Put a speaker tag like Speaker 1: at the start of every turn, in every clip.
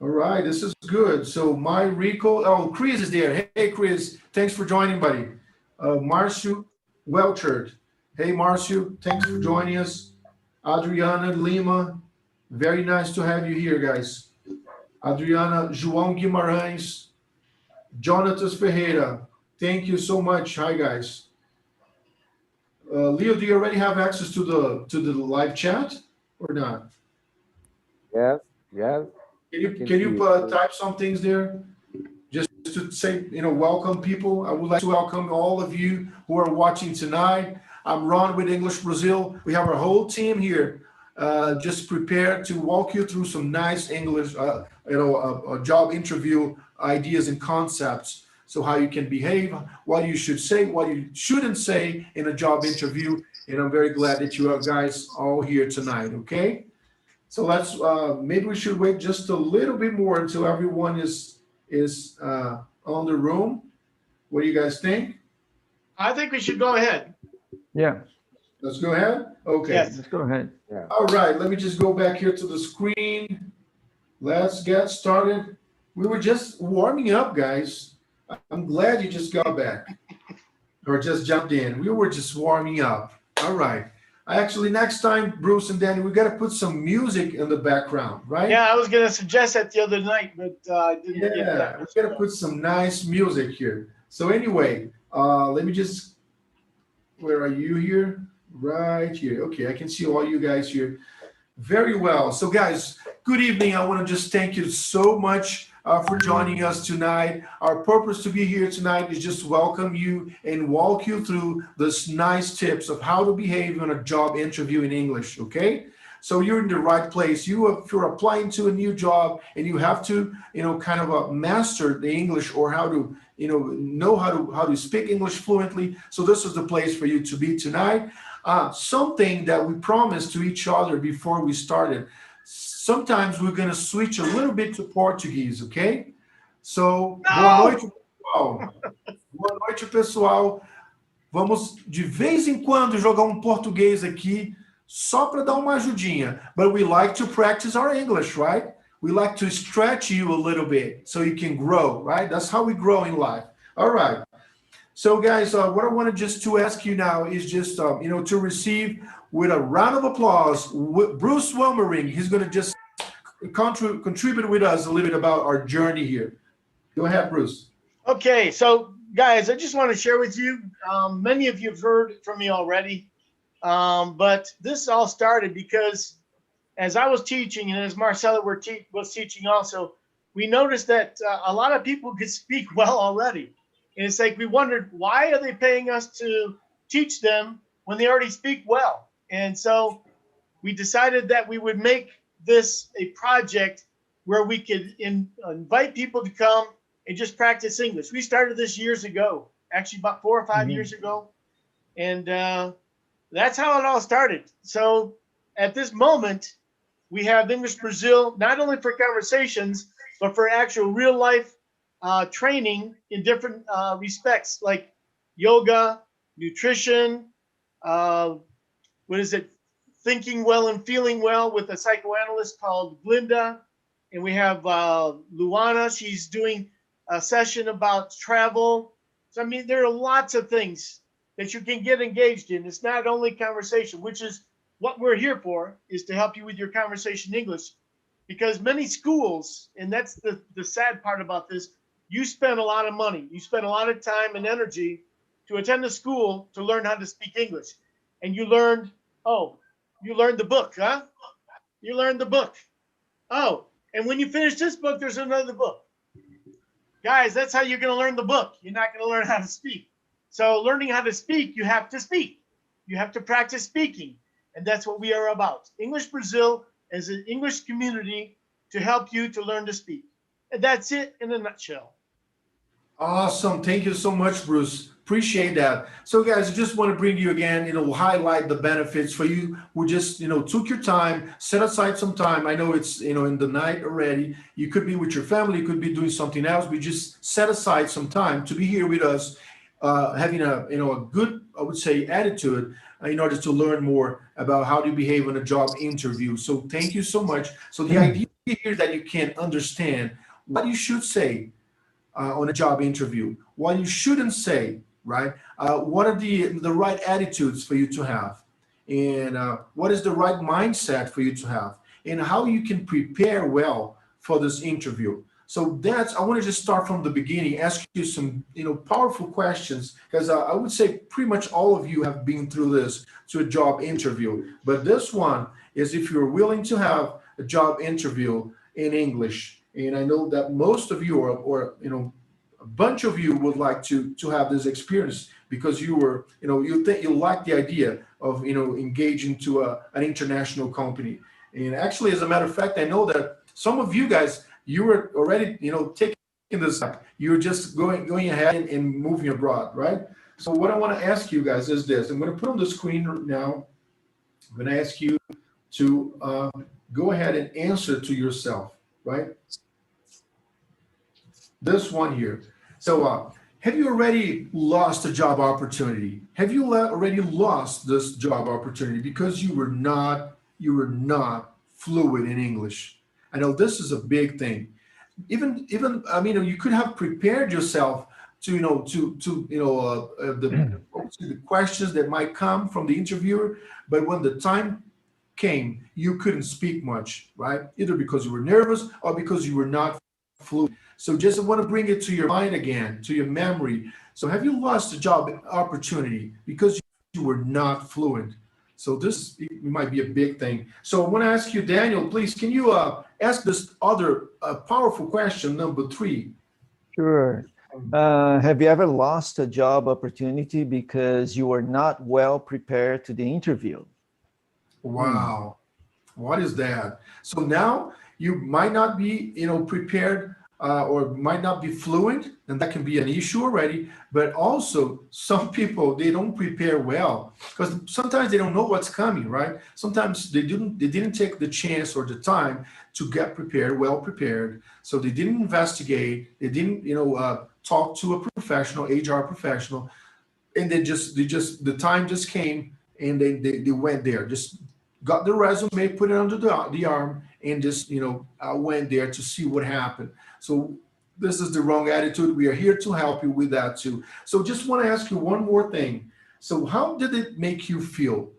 Speaker 1: All right, this is good. So my Rico, oh, Chris is there. Hey, Chris, thanks for joining, buddy. Marcio Welchert. Hey, Marcio, thanks for joining us. Adriana Lima, very nice to have you here, guys. Adriana João Guimarães, Jonatas Ferreira, thank you so much. Hi, guys. Leo, do you already have access to the live chat or not?
Speaker 2: Yes, yes.
Speaker 1: Can you type some things there just to say, welcome people? I would like to welcome all of you who are watching tonight. I'm Ron with English Brazil. We have our whole team here, just prepared to walk you through some nice English, a job interview ideas and concepts. So how you can behave, what you should say, what you shouldn't say in a job interview. And I'm very glad that you are guys all here tonight. Okay. So let's maybe we should wait just a little bit more until everyone is on the room. What do you guys think?
Speaker 3: I think we should go ahead.
Speaker 2: Yeah.
Speaker 1: Let's go ahead. Okay.
Speaker 3: Yes.
Speaker 2: Let's go ahead. Yeah.
Speaker 1: All right. Let me just go back here to the screen. Let's get started. We were just warming up, guys. I'm glad you just got back or just jumped in. We were just warming up. All right. Actually, next time, Bruce and Danny, we got to put some music in the background, right?
Speaker 3: Yeah, I was going to suggest that the other night, but I didn't get that.
Speaker 1: We got to put some nice music here. So anyway, let me just, where are you here? Right here. Okay, I can see all you guys here. Very well. So guys, good evening. I want to just thank you so much for joining us tonight. Our purpose to be here tonight is just welcome you and walk you through this nice tips of how to behave in a job interview in English, okay? So you're in the right place. If you're applying to a new job and you have to, kind of master the English or how to, know how to speak English fluently. So this is the place for you to be tonight. Something that we promised to each other before we started. Sometimes we're going to switch a little bit to Portuguese, okay? So, boa noite, pessoal. Boa noite, pessoal. Vamos, de vez em quando, jogar um português aqui, só para dar uma ajudinha. But we like to practice our English, right? We like to stretch you a little bit so you can grow, right? That's how we grow in life. All right. So, guys, what I want to ask you now is just, to receive with a round of applause, Bruce Wilmering. He's going to just contribute with us a little bit about our journey here. Go ahead, Bruce.
Speaker 3: Okay, so guys, I just want to share with you, many of you have heard from me already, but this all started because as I was teaching and as Marcella was teaching also, we noticed that a lot of people could speak well already. And it's like we wondered, why are they paying us to teach them when they already speak well? And so we decided that we would make this a project where we could invite people to come and just practice English. We started this years ago, actually about 4 or 5 years ago. And that's how it all started. So at this moment, we have English Brazil, not only for conversations, but for actual real life training in different respects, like yoga, nutrition, thinking well and feeling well with a psychoanalyst called Glinda. And we have Luana, she's doing a session about travel. So, I mean, there are lots of things that you can get engaged in. It's not only conversation, which is what we're here for, is to help you with your conversation English. Because many schools, and that's the sad part about this, you spend a lot of money. You spend a lot of time and energy to attend a school to learn how to speak English. And you learned, you learned the book, huh? You learned the book. Oh, and when you finish this book, there's another book. Guys, that's how you're going to learn the book. You're not going to learn how to speak. So learning how to speak, you have to speak. You have to practice speaking. And that's what we are about. English Brazil is an English community to help you to learn to speak. And that's it in a nutshell.
Speaker 1: Awesome. Thank you so much, Bruce. Appreciate that. So guys, I just want to bring you again, highlight the benefits for you who just, took your time, set aside some time. I know it's, in the night already. You could be with your family, you could be doing something else. We just set aside some time to be here with us, having a good, I would say, attitude, in order to learn more about how to behave in a job interview. So thank you so much. So the idea here is that you can understand what you should say on a job interview, what you shouldn't say, right? What are the right attitudes for you to have? And what is the right mindset for you to have? And how you can prepare well for this interview. So I want to just start from the beginning, ask you some, powerful questions, because I would say pretty much all of you have been through this to a job interview. But this one is if you're willing to have a job interview in English. And I know that most of you or a bunch of you would like to have this experience because you were, you think you like the idea of, engaging to an international company. And actually, as a matter of fact, I know that some of you guys, you were already, taking this up. You're just going ahead and moving abroad, right? So what I want to ask you guys is this. I'm going to put on the screen now. I'm going to ask you to go ahead and answer to yourself, right? This one here. So have you already lost a job opportunity? Have you already lost this job opportunity because you were not fluent in English? I know this is a big thing. Even I mean, you could have prepared yourself to the questions that might come from the interviewer, but when the time came, you couldn't speak much, right? Either because you were nervous or because you were not fluent. So just want to bring it to your mind again, to your memory. So have you lost a job opportunity because you were not fluent? So this might be a big thing. So I want to ask you, Daniel, please, can you ask this other powerful question, number 3?
Speaker 4: Sure. Have you ever lost a job opportunity because you were not well prepared to the interview?
Speaker 1: Wow. What is that? So now you might not be, prepared or might not be fluent, and that can be an issue already. But also, some people, they don't prepare well because sometimes they don't know what's coming, right? Sometimes they didn't take the chance or the time to get prepared, well prepared. So they didn't investigate. They didn't, talk to a professional, HR professional, and the time just came and they went there, just got the resume, put it under the arm, and just went there to see what happened. So this is the wrong attitude. We are here to help you with that too. So just want to ask you one more thing. So how did it make you feel,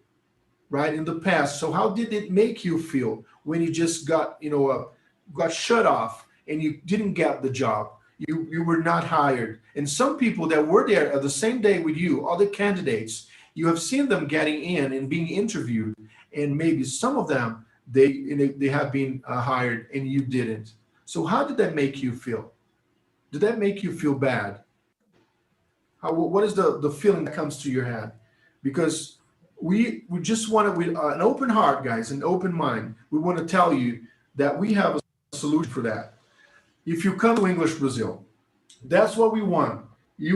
Speaker 1: right, in the past? So how did it make you feel when you just got shut off and you didn't get the job? You were not hired. And some people that were there at the same day with you, other candidates, you have seen them getting in and being interviewed, and maybe some of them they have been hired and you didn't. So how did that make you feel? Did that make you feel bad? What is the feeling that comes to your head? Because we just want to, with an open heart, guys, an open mind, we want to tell you that we have a solution for that. If you come to English Brazil, that's what we want. We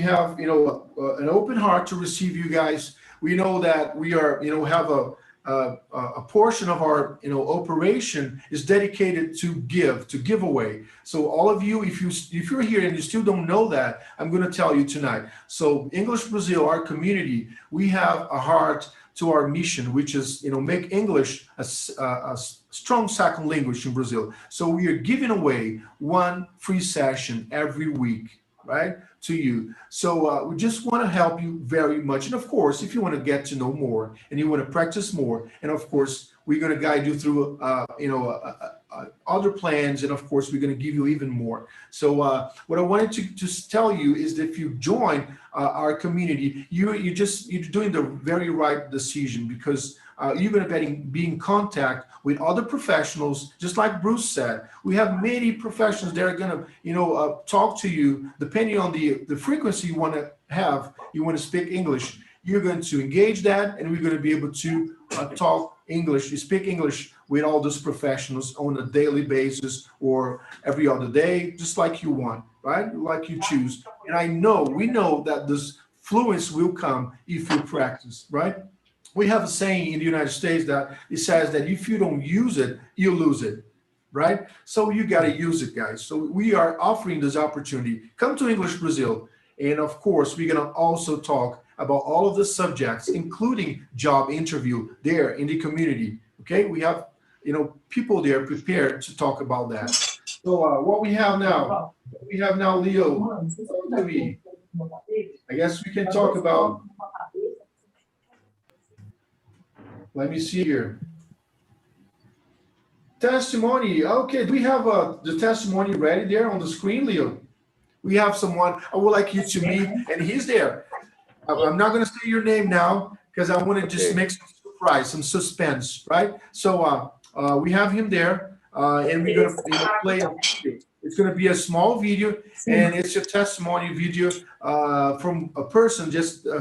Speaker 1: have an open heart to receive you guys. We know that we are have a portion of our operation is dedicated to give away. So all of you, if you're here and you still don't know that, I'm going to tell you tonight. So English Brazil, our community, we have a heart to our mission, which is make English a strong second language in Brazil. So we are giving away one free session every week, right, to you. So we just want to help you very much. And of course, if you want to get to know more and you want to practice more, and of course, we're going to guide you through, other plans. And of course, we're going to give you even more. So what I wanted to just tell you is that if you join our community, you're doing the very right decision, because you're going to be in contact with other professionals. Just like Bruce said, we have many professionals that are going to, talk to you depending on the frequency you want to have. You want to speak English, you're going to engage that, and we're going to be able to talk English. You speak English with all those professionals on a daily basis or every other day, just like you want, right? Like you choose. And we know that this fluency will come if you practice, right? We have a saying in the United States that it says that if you don't use it, you lose it, right? So you got to use it, guys. So we are offering this opportunity. Come to English Brazil. And of course, we're going to also talk about all of the subjects, including job interview there in the community. Okay, we have people there prepared to talk about that. So what we have now, Leo, talk to me. I guess we can talk about, let me see here. Testimony. Okay, do we have the testimony ready there on the screen, Leo? We have someone I would like you to meet, and he's there. I'm not going to say your name now because I want to just make some surprise, some suspense, right? So we have him there, and we're going to play a video. It's going to be a small video, and it's a testimony video from a person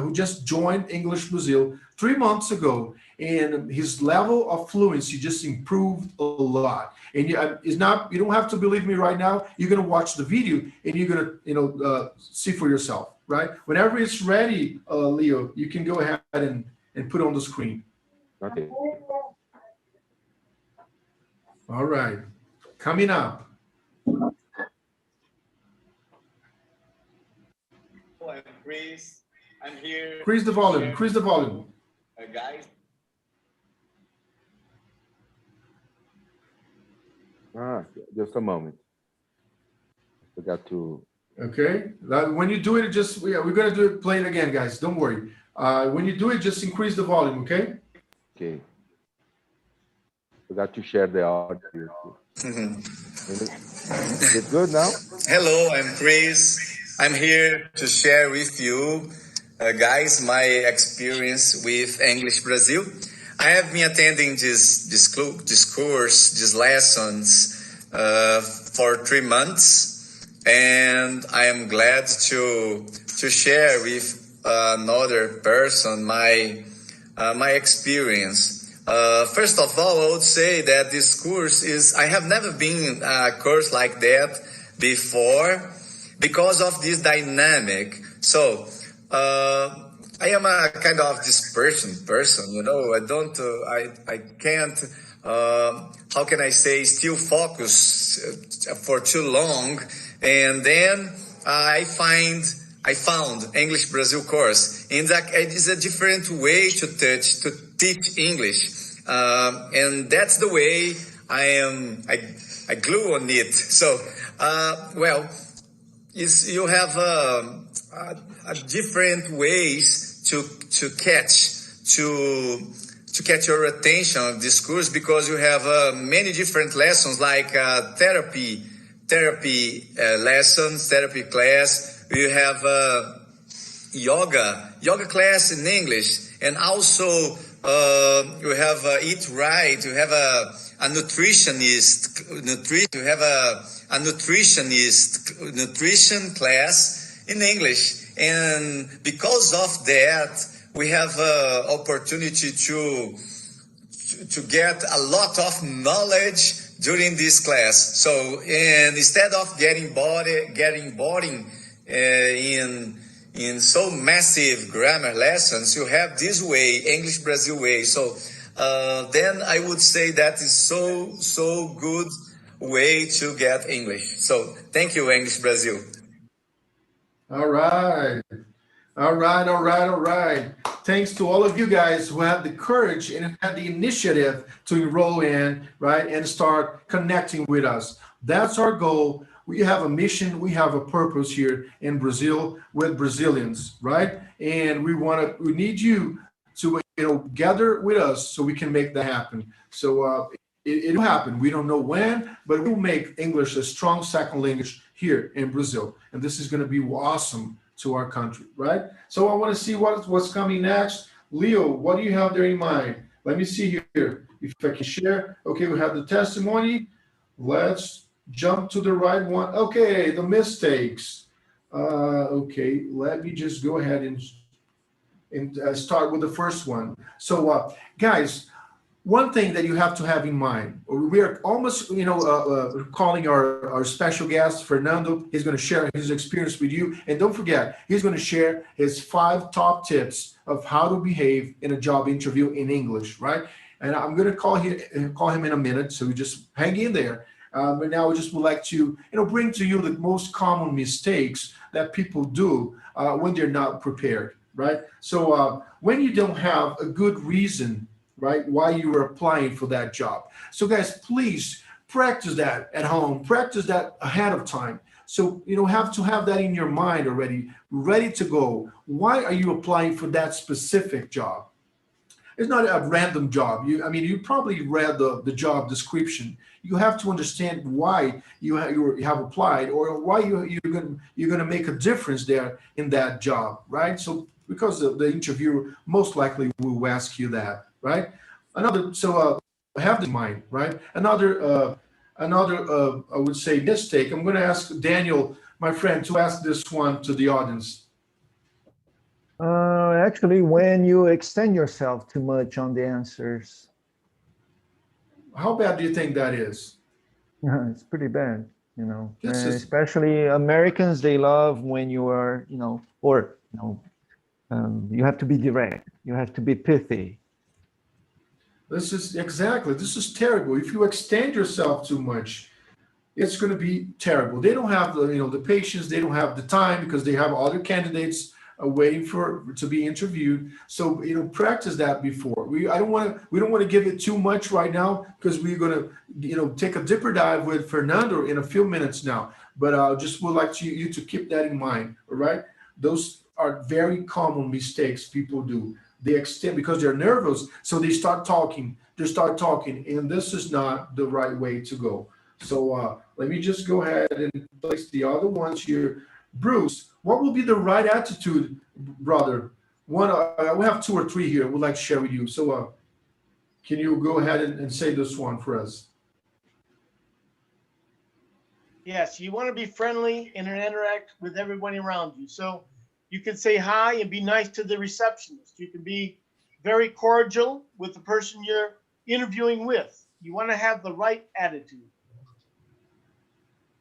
Speaker 1: who just joined English Brazil 3 months ago, and his level of fluency just improved a lot. And you don't have to believe me right now. You're going to watch the video, and you're going to see for yourself, right? Whenever it's ready, Leo, you can go ahead and put on the screen.
Speaker 2: Okay.
Speaker 1: All right, coming up.
Speaker 5: I'm Chris. I'm here.
Speaker 1: Increase the volume. Increase the volume.
Speaker 5: Guys.
Speaker 2: Just a moment. Forgot to.
Speaker 1: Okay. When you do it, we're gonna do it. Play it again, guys. Don't worry. When you do it, just increase the volume. Okay.
Speaker 2: Okay. Forgot to share the audio. It's good now.
Speaker 5: Hello, I'm Chris. I'm here to share with you, guys, my experience with English Brazil. I have been attending this course, these lessons for 3 months, and I am glad to share with another person my experience. First of all, I would say that this course I have never been a course like that before because of this dynamic. So, I am a kind of dispersion person, I can't, how can I say, still focus for too long. And then I found English Brazil course, and it is a different way to teach English. And that's the way I glue on it. So, you have different ways to catch your attention of this course, because you have many different lessons, like therapy lessons, therapy class. You have yoga class in English, and also you have eat right. You have a nutritionist. You have a nutrition class in English. And because of that, we have opportunity to get a lot of knowledge during this class. So, and instead of getting boring in so massive grammar lessons, you have this way, English Brazil way. So then I would say that is so good way to get English. So thank you, English Brazil.
Speaker 1: All right. Thanks to all of you guys who have the courage and had the initiative to enroll in, right, and start connecting with us. That's our goal. We have a mission, we have a purpose here in Brazil with Brazilians, right? And we need you to gather with us so we can make that happen. So it will happen. We don't know when, but we'll make English a strong second language here in Brazil. And this is going to be awesome to our country, right? So I want to see what's coming next. Leo, what do you have there in mind? Let me see here if I can share. Okay, we have the testimony. Let's jump to the right one. Okay, the mistakes. Okay, let me just go ahead and start with the first one. So, guys, one thing that you have to have in mind, we are almost, calling our special guest, Fernando. He's going to share his experience with you. And don't forget, he's going to share his 5 top tips of how to behave in a job interview in English, right? And I'm going to call him in a minute, so we just hang in there. But now we just would like to, bring to you the most common mistakes that people do when they're not prepared, right? So when you don't have a good reason, right, why you are applying for that job. So guys, please practice that at home, practice that ahead of time. So you have to have that in your mind already, ready to go. Why are you applying for that specific job? It's not a random job. You probably read the job description. You have to understand why you have applied, or why you're gonna make a difference there in that job, right? So because the interviewer most likely will ask you that, right? Have this in mind, right? Another I would say mistake. I'm going to ask Daniel, my friend, to ask this one to the audience.
Speaker 4: Actually, when you extend yourself too much on the answers.
Speaker 1: How bad do you think that is?
Speaker 4: It's pretty bad,
Speaker 1: This is-
Speaker 4: especially Americans, they love when you are, you have to be direct, you have to be pithy.
Speaker 1: This is terrible. If you extend yourself too much, it's going to be terrible. They don't have the patience, they don't have the time, because they have other candidates waiting to be interviewed. So practice that before. We don't want to give it too much right now, because we're going to take a deeper dive with Fernando in a few minutes now. But I just would like you to keep that in mind. All right, those are very common mistakes people do. They extend because they're nervous, so they start talking, and this is not the right way to go. So let me just go ahead and place the other ones here. Bruce, what will be the right attitude, brother? We have 2 or 3 here I would like to share with you. So can you go ahead and say this one for us?
Speaker 3: Yes, you want to be friendly and interact with everybody around you. So you can say hi and be nice to the receptionist. You can be very cordial with the person you're interviewing with. You want to have the right attitude.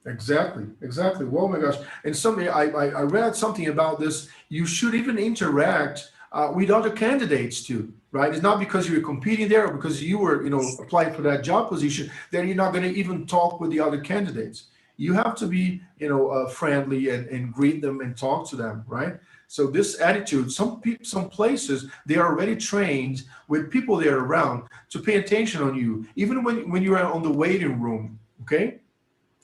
Speaker 1: Exactly. Oh my gosh. And I read something about this. You should even interact with other candidates too, right? It's not because you're competing there or because you were, applying for that job position, that you're not going to even talk with the other candidates. You have to be, friendly and greet them and talk to them, right? So this attitude, some places, they are already trained with people there around to pay attention on you, even when you're on the waiting room, okay?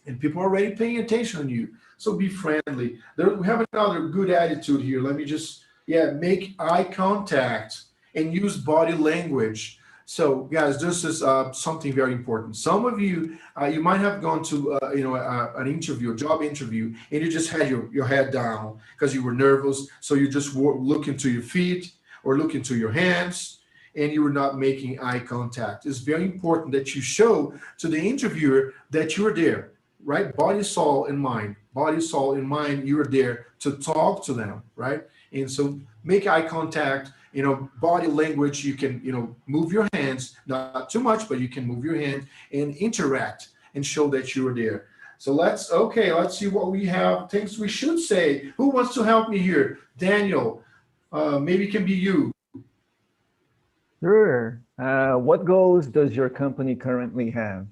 Speaker 1: And people are already paying attention on you. So be friendly. We have another good attitude here. Let me just, make eye contact and use body language. So guys, this is something very important. Some of you, you might have gone to, an interview, a job interview, and you just had your head down because you were nervous. So you just look into your feet or look into your hands, and you were not making eye contact. It's very important that you show to the interviewer that you're there, right? Body, soul, and mind. Body, soul, and mind, you're there to talk to them, right? And so make eye contact. Body language, you can, move your hands, not too much, but you can move your hand and interact and show that you're there. So let's see what we have. Things we should say. Who wants to help me here? Daniel, maybe it can be you.
Speaker 4: Sure. What goals does your company currently have?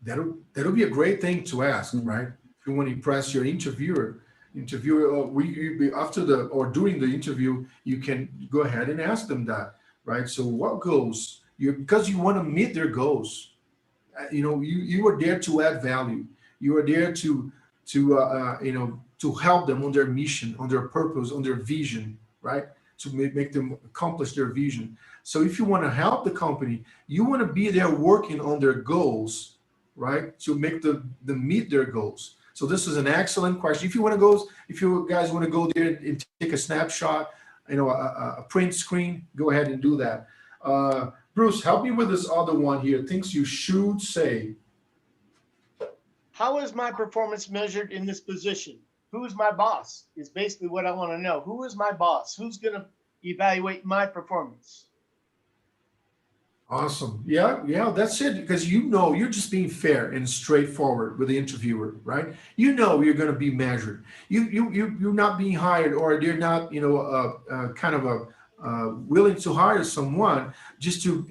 Speaker 1: That'll be a great thing to ask, right? If you want to impress your interviewer, after during the interview, you can go ahead and ask them that, right? So what goals? Because you want to meet their goals. You are there to add value. You are there to help them on their mission, on their purpose, on their vision, right? To make them accomplish their vision. So if you want to help the company, you want to be there working on their goals, right? To make them meet their goals. So this is an excellent question. If you guys want to go there and take a snapshot, a print screen, go ahead and do that. Bruce, help me with this other one here. Things you should say.
Speaker 3: How is my performance measured in this position? Who is my boss? Is basically what I want to know. Who is my boss? Who's going to evaluate my performance?
Speaker 1: Awesome. Yeah, that's it. Because you're just being fair and straightforward with the interviewer, right? You're going to be measured. You're not being hired, or they're not, kind of willing to hire someone just to,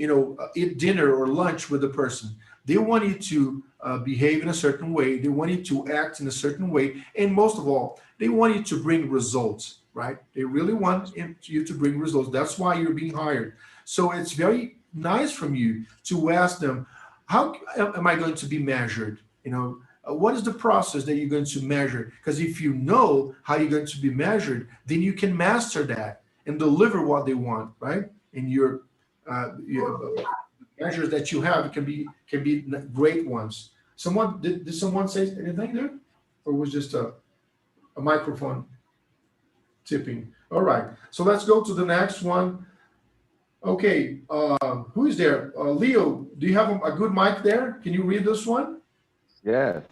Speaker 1: eat dinner or lunch with the person. They want you to behave in a certain way. They want you to act in a certain way. And most of all, they want you to bring results, right? They really want you to bring results. That's why you're being hired. So it's very nice from you to ask them, how am I going to be measured? What is the process that you're going to measure? Because if you know how you're going to be measured, then you can master that and deliver what they want, right? And your measures that you have can be great ones. Did someone say anything there, or was just a microphone tipping? All right, so let's go to the next one. Okay, who is there? Leo, do you have a good mic there? Can you read this one?
Speaker 2: Yes.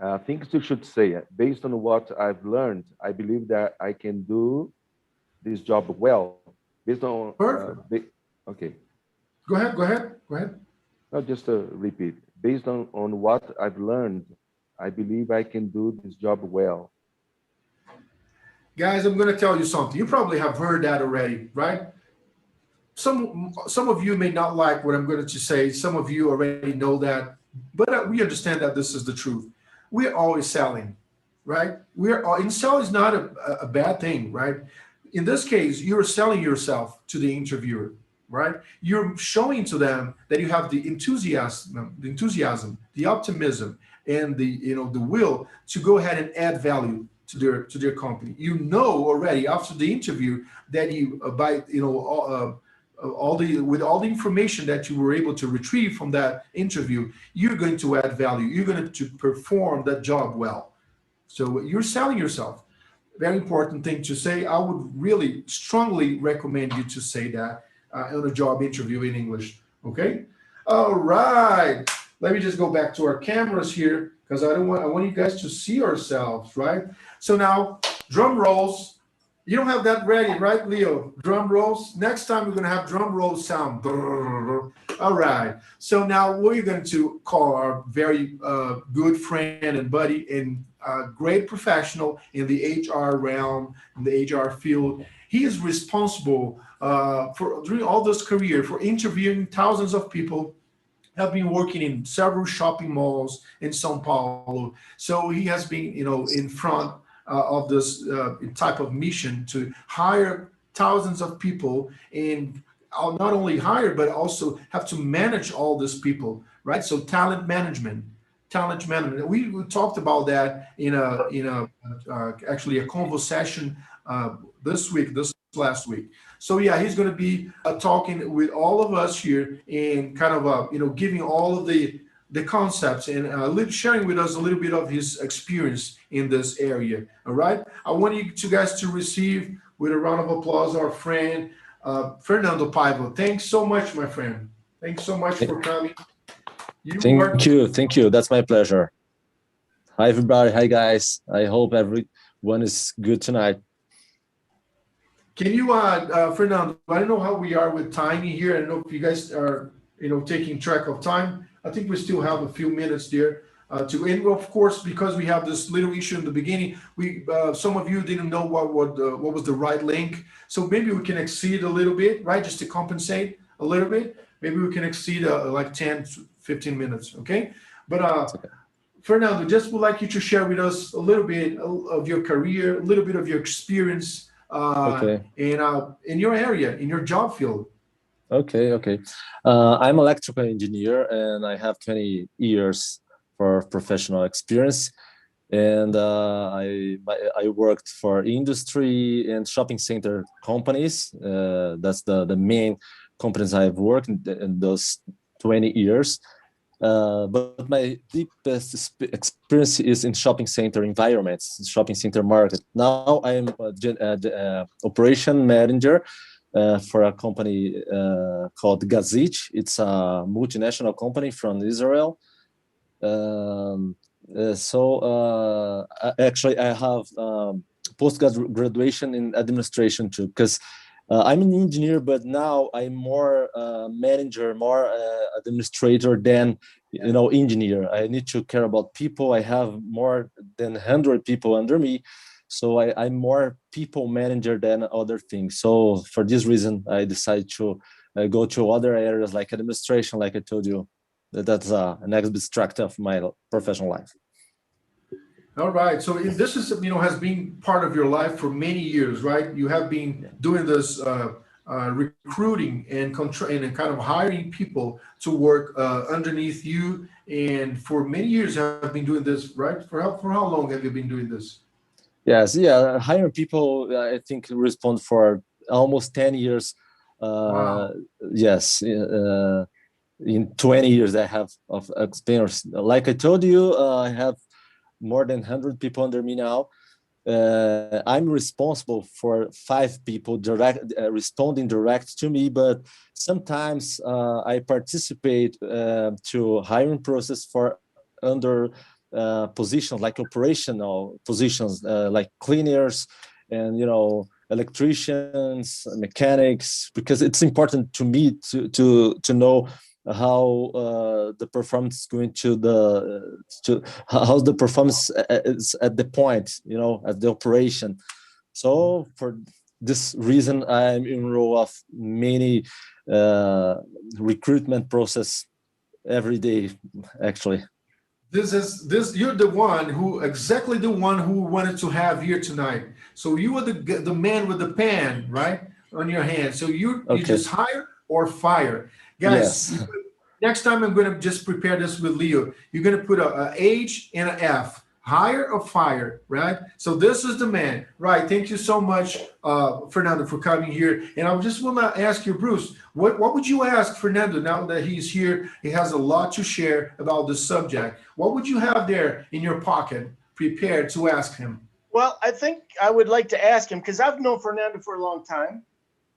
Speaker 2: I think you should say it. Based on what I've learned, I believe that I can do this job well. Based on
Speaker 1: Perfect.
Speaker 2: Okay.
Speaker 1: Go ahead.
Speaker 2: No, just to repeat. Based on what I've learned, I believe I can do this job well.
Speaker 1: Guys, I'm going to tell you something. You probably have heard that already, right? Some of you may not like what I'm going to say. Some of you already know that, but we understand that this is the truth. We're always selling, right? And selling is not a bad thing, right? In this case, you're selling yourself to the interviewer, right? You're showing to them that you have the enthusiasm, the optimism, and the will to go ahead and add value to their company. You know already after the interview that with all the information that you were able to retrieve from that interview, you're going to add value. You're going to perform that job well. So you're selling yourself. Very important thing to say. I would really strongly recommend you to say that on a job interview in English. Okay. All right. Let me just go back to our cameras here because I want you guys to see ourselves, right? So now, drum rolls. You don't have that ready, right, Leo? Drum rolls. Next time we're going to have drum roll sound. All right. So now we're going to call our very good friend and buddy and great professional in the HR realm, in the HR field. He is responsible for during all this career for interviewing thousands of people. Have been working in several shopping malls in São Paulo. So he has been, in front of this type of mission to hire thousands of people and not only hire, but also have to manage all these people, right? So talent management. We talked about that in actually a conversation this last week. So yeah, he's going to be talking with all of us here and kind of giving all of the concepts and sharing with us a little bit of his experience in this area. All right. I want you guys to receive with a round of applause our friend Fernando Paiva. Thanks so much, my friend. Thanks so much for coming.
Speaker 6: Thank you. That's my pleasure. Hi, everybody. Hi, guys. I hope everyone is good tonight.
Speaker 1: Can you, Fernando, I don't know how we are with timing here. I don't know if you guys are, taking track of time. I think we still have a few minutes there and of course, because we have this little issue in the beginning, some of you didn't know what was the right link. So maybe we can exceed a little bit, right? Just to compensate a little bit. Maybe we can exceed like 10, 15 minutes, okay? But
Speaker 6: okay.
Speaker 1: Fernando, just would like you to share with us a little bit of your career, a little bit of your experience in your area, in your job field.
Speaker 6: Okay. I'm an electrical engineer and I have 20 years for professional experience. And I worked for industry and shopping center companies. That's the main companies I've worked in those 20 years. But my deepest experience is in shopping center environments, shopping center market. Now I am operation manager for a company called Gazit. It's a multinational company from Israel. Actually, I have post-graduation in administration too, because I'm an engineer, but now I'm more manager, more administrator than engineer. I need to care about people. I have more than 100 people under me, So I'm more people manager than other things. So for this reason, I decided to go to other areas like administration, like I told you. That's an abstract of my professional life.
Speaker 1: All right. So this is, has been part of your life for many years, right? You have been doing this recruiting and kind of hiring people to work underneath you. And for many years, you have been doing this, right? For how long have you been doing this?
Speaker 6: Yes, yeah. Hiring people, I think, respond for almost 10 years.
Speaker 1: Wow.
Speaker 6: Yes. In 20 years I have of experience. Like I told you, I have more than 100 people under me now. I'm responsible for 5 people responding direct to me, but sometimes I participate to hiring process for under positions like operational positions, like cleaners and electricians, mechanics, because it's important to me to know how the performance is going to how the performance is at the point, at the operation. So for this reason, I'm in role of many recruitment process every day, actually.
Speaker 1: You're exactly the one who wanted to have here tonight. So you were the man with the pen, right, on your hand. So you just hire or fire. Guys,
Speaker 6: Yes.
Speaker 1: Next time I'm going to just prepare this with Leo. You're going to put a H and an F. Hire or fire, right? So this is the man, right? Thank you so much, Fernando, for coming here. And I just want to ask you, Bruce, what would you ask Fernando now that he's here? He has a lot to share about this subject. What would you have there in your pocket prepared to ask him?
Speaker 3: Well, I think I would like to ask him, because I've known Fernando for a long time,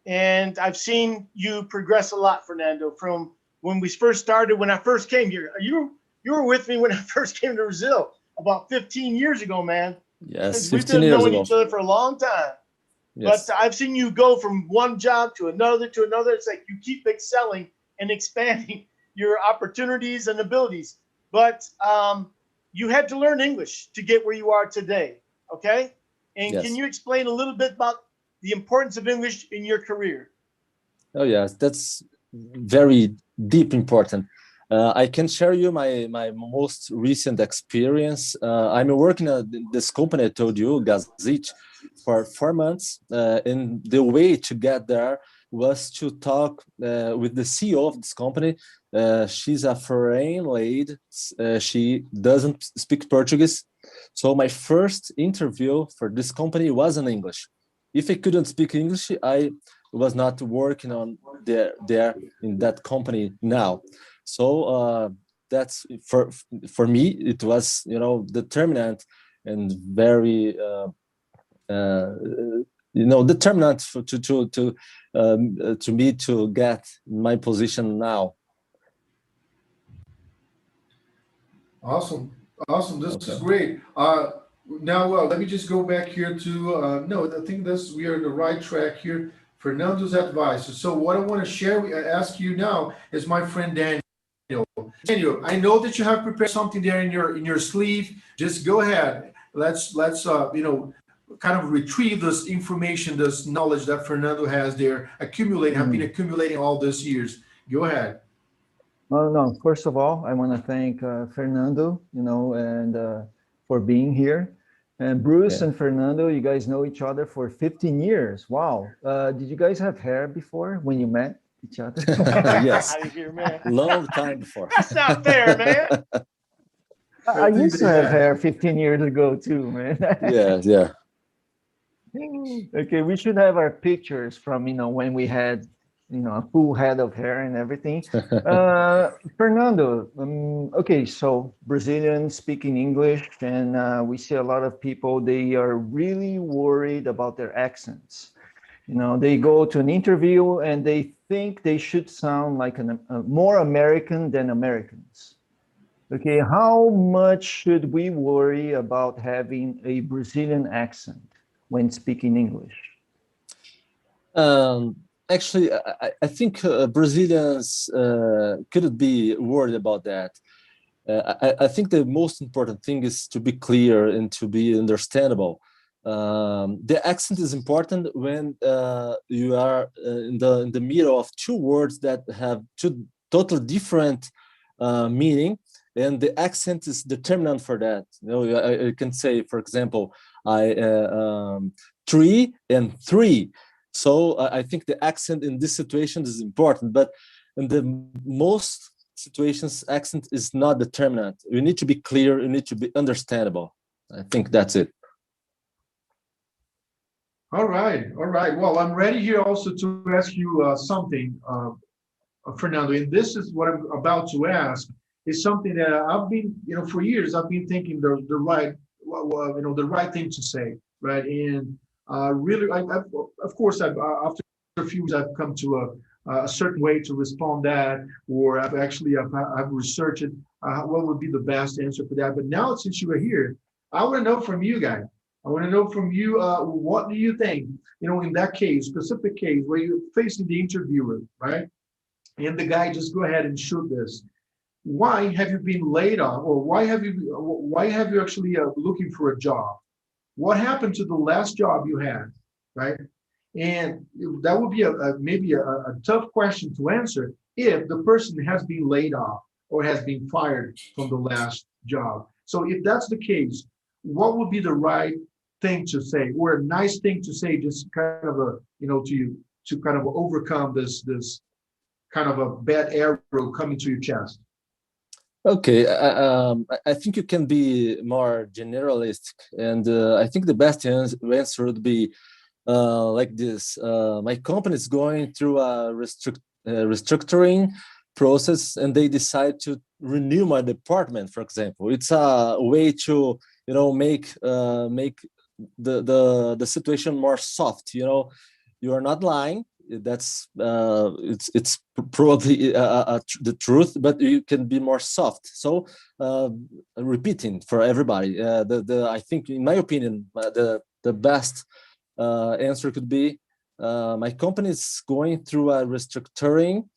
Speaker 3: and I've seen you progress a lot, Fernando, from when we first started, when I first came here. You were with me when I first came to Brazil about 15 years ago, man.
Speaker 6: Yes, 15
Speaker 3: we've been
Speaker 6: years
Speaker 3: knowing
Speaker 6: ago.
Speaker 3: each other for a long time.
Speaker 6: Yes.
Speaker 3: But I've seen you go from one job to another to another. It's like you keep excelling and expanding your opportunities and abilities. But you had to learn English to get where you are today, okay? And
Speaker 6: Yes.
Speaker 3: Can you explain a little bit about the importance of English in your career?
Speaker 6: Oh, yes, that's very deep important. I can share you my most recent experience. I'm working at this company I told you, Gazit, for 4 months. And the way to get there was to talk with the CEO of this company. She's a foreign lady. She doesn't speak Portuguese. So my first interview for this company was in English. If I couldn't speak English, I was not working on there in that company now. So that's for me, it was determinant and very determinant to me to get my position now.
Speaker 1: Awesome. This
Speaker 6: Okay.
Speaker 1: is great. Now, let me just go back here to, no, I think we are on the right track here. Fernando's advice. So what I want to ask you now is my friend Daniel. Daniel, I know that you have prepared something there in your sleeve. Just go ahead. Let's kind of retrieve this information, this knowledge that Fernando has there, have been accumulating all these years. Go ahead.
Speaker 4: No. First of all, I want to thank Fernando, and for being here. And Bruce and Fernando, you guys know each other for 15 years. Wow. Did you guys have hair before when you met each other?
Speaker 6: Yes.
Speaker 3: Here, man.
Speaker 6: Long time before.
Speaker 3: That's not fair, man.
Speaker 4: I used to have hair 15 years ago too, man.
Speaker 6: Yeah.
Speaker 4: Okay, we should have our pictures from when we had a full head of hair and everything. Fernando, okay, so Brazilians speaking English, and we see a lot of people, they are really worried about their accents. They go to an interview and they think they should sound like more American than Americans. Okay, how much should we worry about having a Brazilian accent when speaking English?
Speaker 6: Actually, I think Brazilians couldn't be worried about that. I think the most important thing is to be clear and to be understandable. The accent is important when you are in the middle of two words that have two totally different meaning, and the accent is determinant for that. You know, I can say, for example, tree and three. So I think the accent in this situation is important, but in the most situations, accent is not determinant. You need to be clear. You need to be understandable. I think that's it.
Speaker 1: All right, all right. Well, I'm ready here also to ask you something, Fernando. And this is what I'm about to ask. Is something that I've been, for years I've been thinking the right, the right thing to say, right? And really, of course, after a few years, I've come to a certain way to respond that, or I've researched what would be the best answer for that. But now, since you are here, I want to know from you guys. I want to know from you, what do you think, in that case, specific case where you're facing the interviewer, right? And the guy just go ahead and shoot this. Why have you been laid off, or why have you actually looking for a job? What happened to the last job you had, right? And that would be maybe a tough question to answer if the person has been laid off or has been fired from the last job. So if that's the case, what would be the right thing to say, or a nice thing to say, just kind of to kind of overcome this kind of a bad arrow coming to your chest?
Speaker 6: Okay, I think you can be more generalistic, and I think the best answer would be like this. My company is going through a restructuring process, and they decide to renew my department, for example. It's a way to make the situation more soft. You are not lying. That's it's probably the truth, but you can be more soft. So repeating for everybody, I think, in my opinion, the best answer could be, my company is going through a restructuring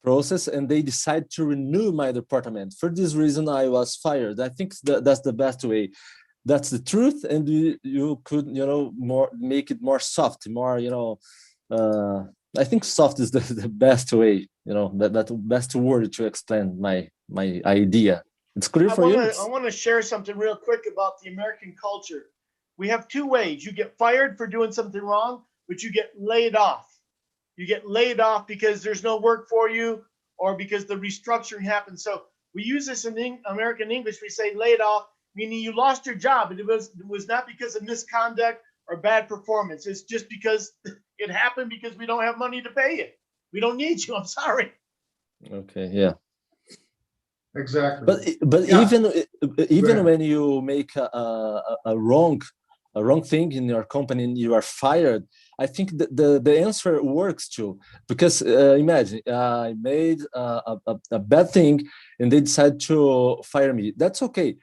Speaker 6: process, and they decide to renew my department. For this reason, I was fired. I think that's the best way. That's the truth, and you could more make it more soft, more I think soft is the best way, that best word to explain my idea. It's clear for you.
Speaker 3: I want to share something real quick about the American culture. We have two ways. You get fired for doing something wrong, but you get laid off. You get laid off because there's no work for you, or because the restructuring happens. So we use this in American English. We say laid off, meaning you lost your job, but it was not because of misconduct or bad performance. It's just because it happened because we don't have money to pay you. We don't need you. I'm sorry.
Speaker 6: Okay. Yeah.
Speaker 1: Exactly.
Speaker 6: But
Speaker 1: Yeah.
Speaker 6: even when you make a wrong thing in your company and you are fired, I think the answer works too. Because imagine I made a bad thing and they decide to fire me. That's okay.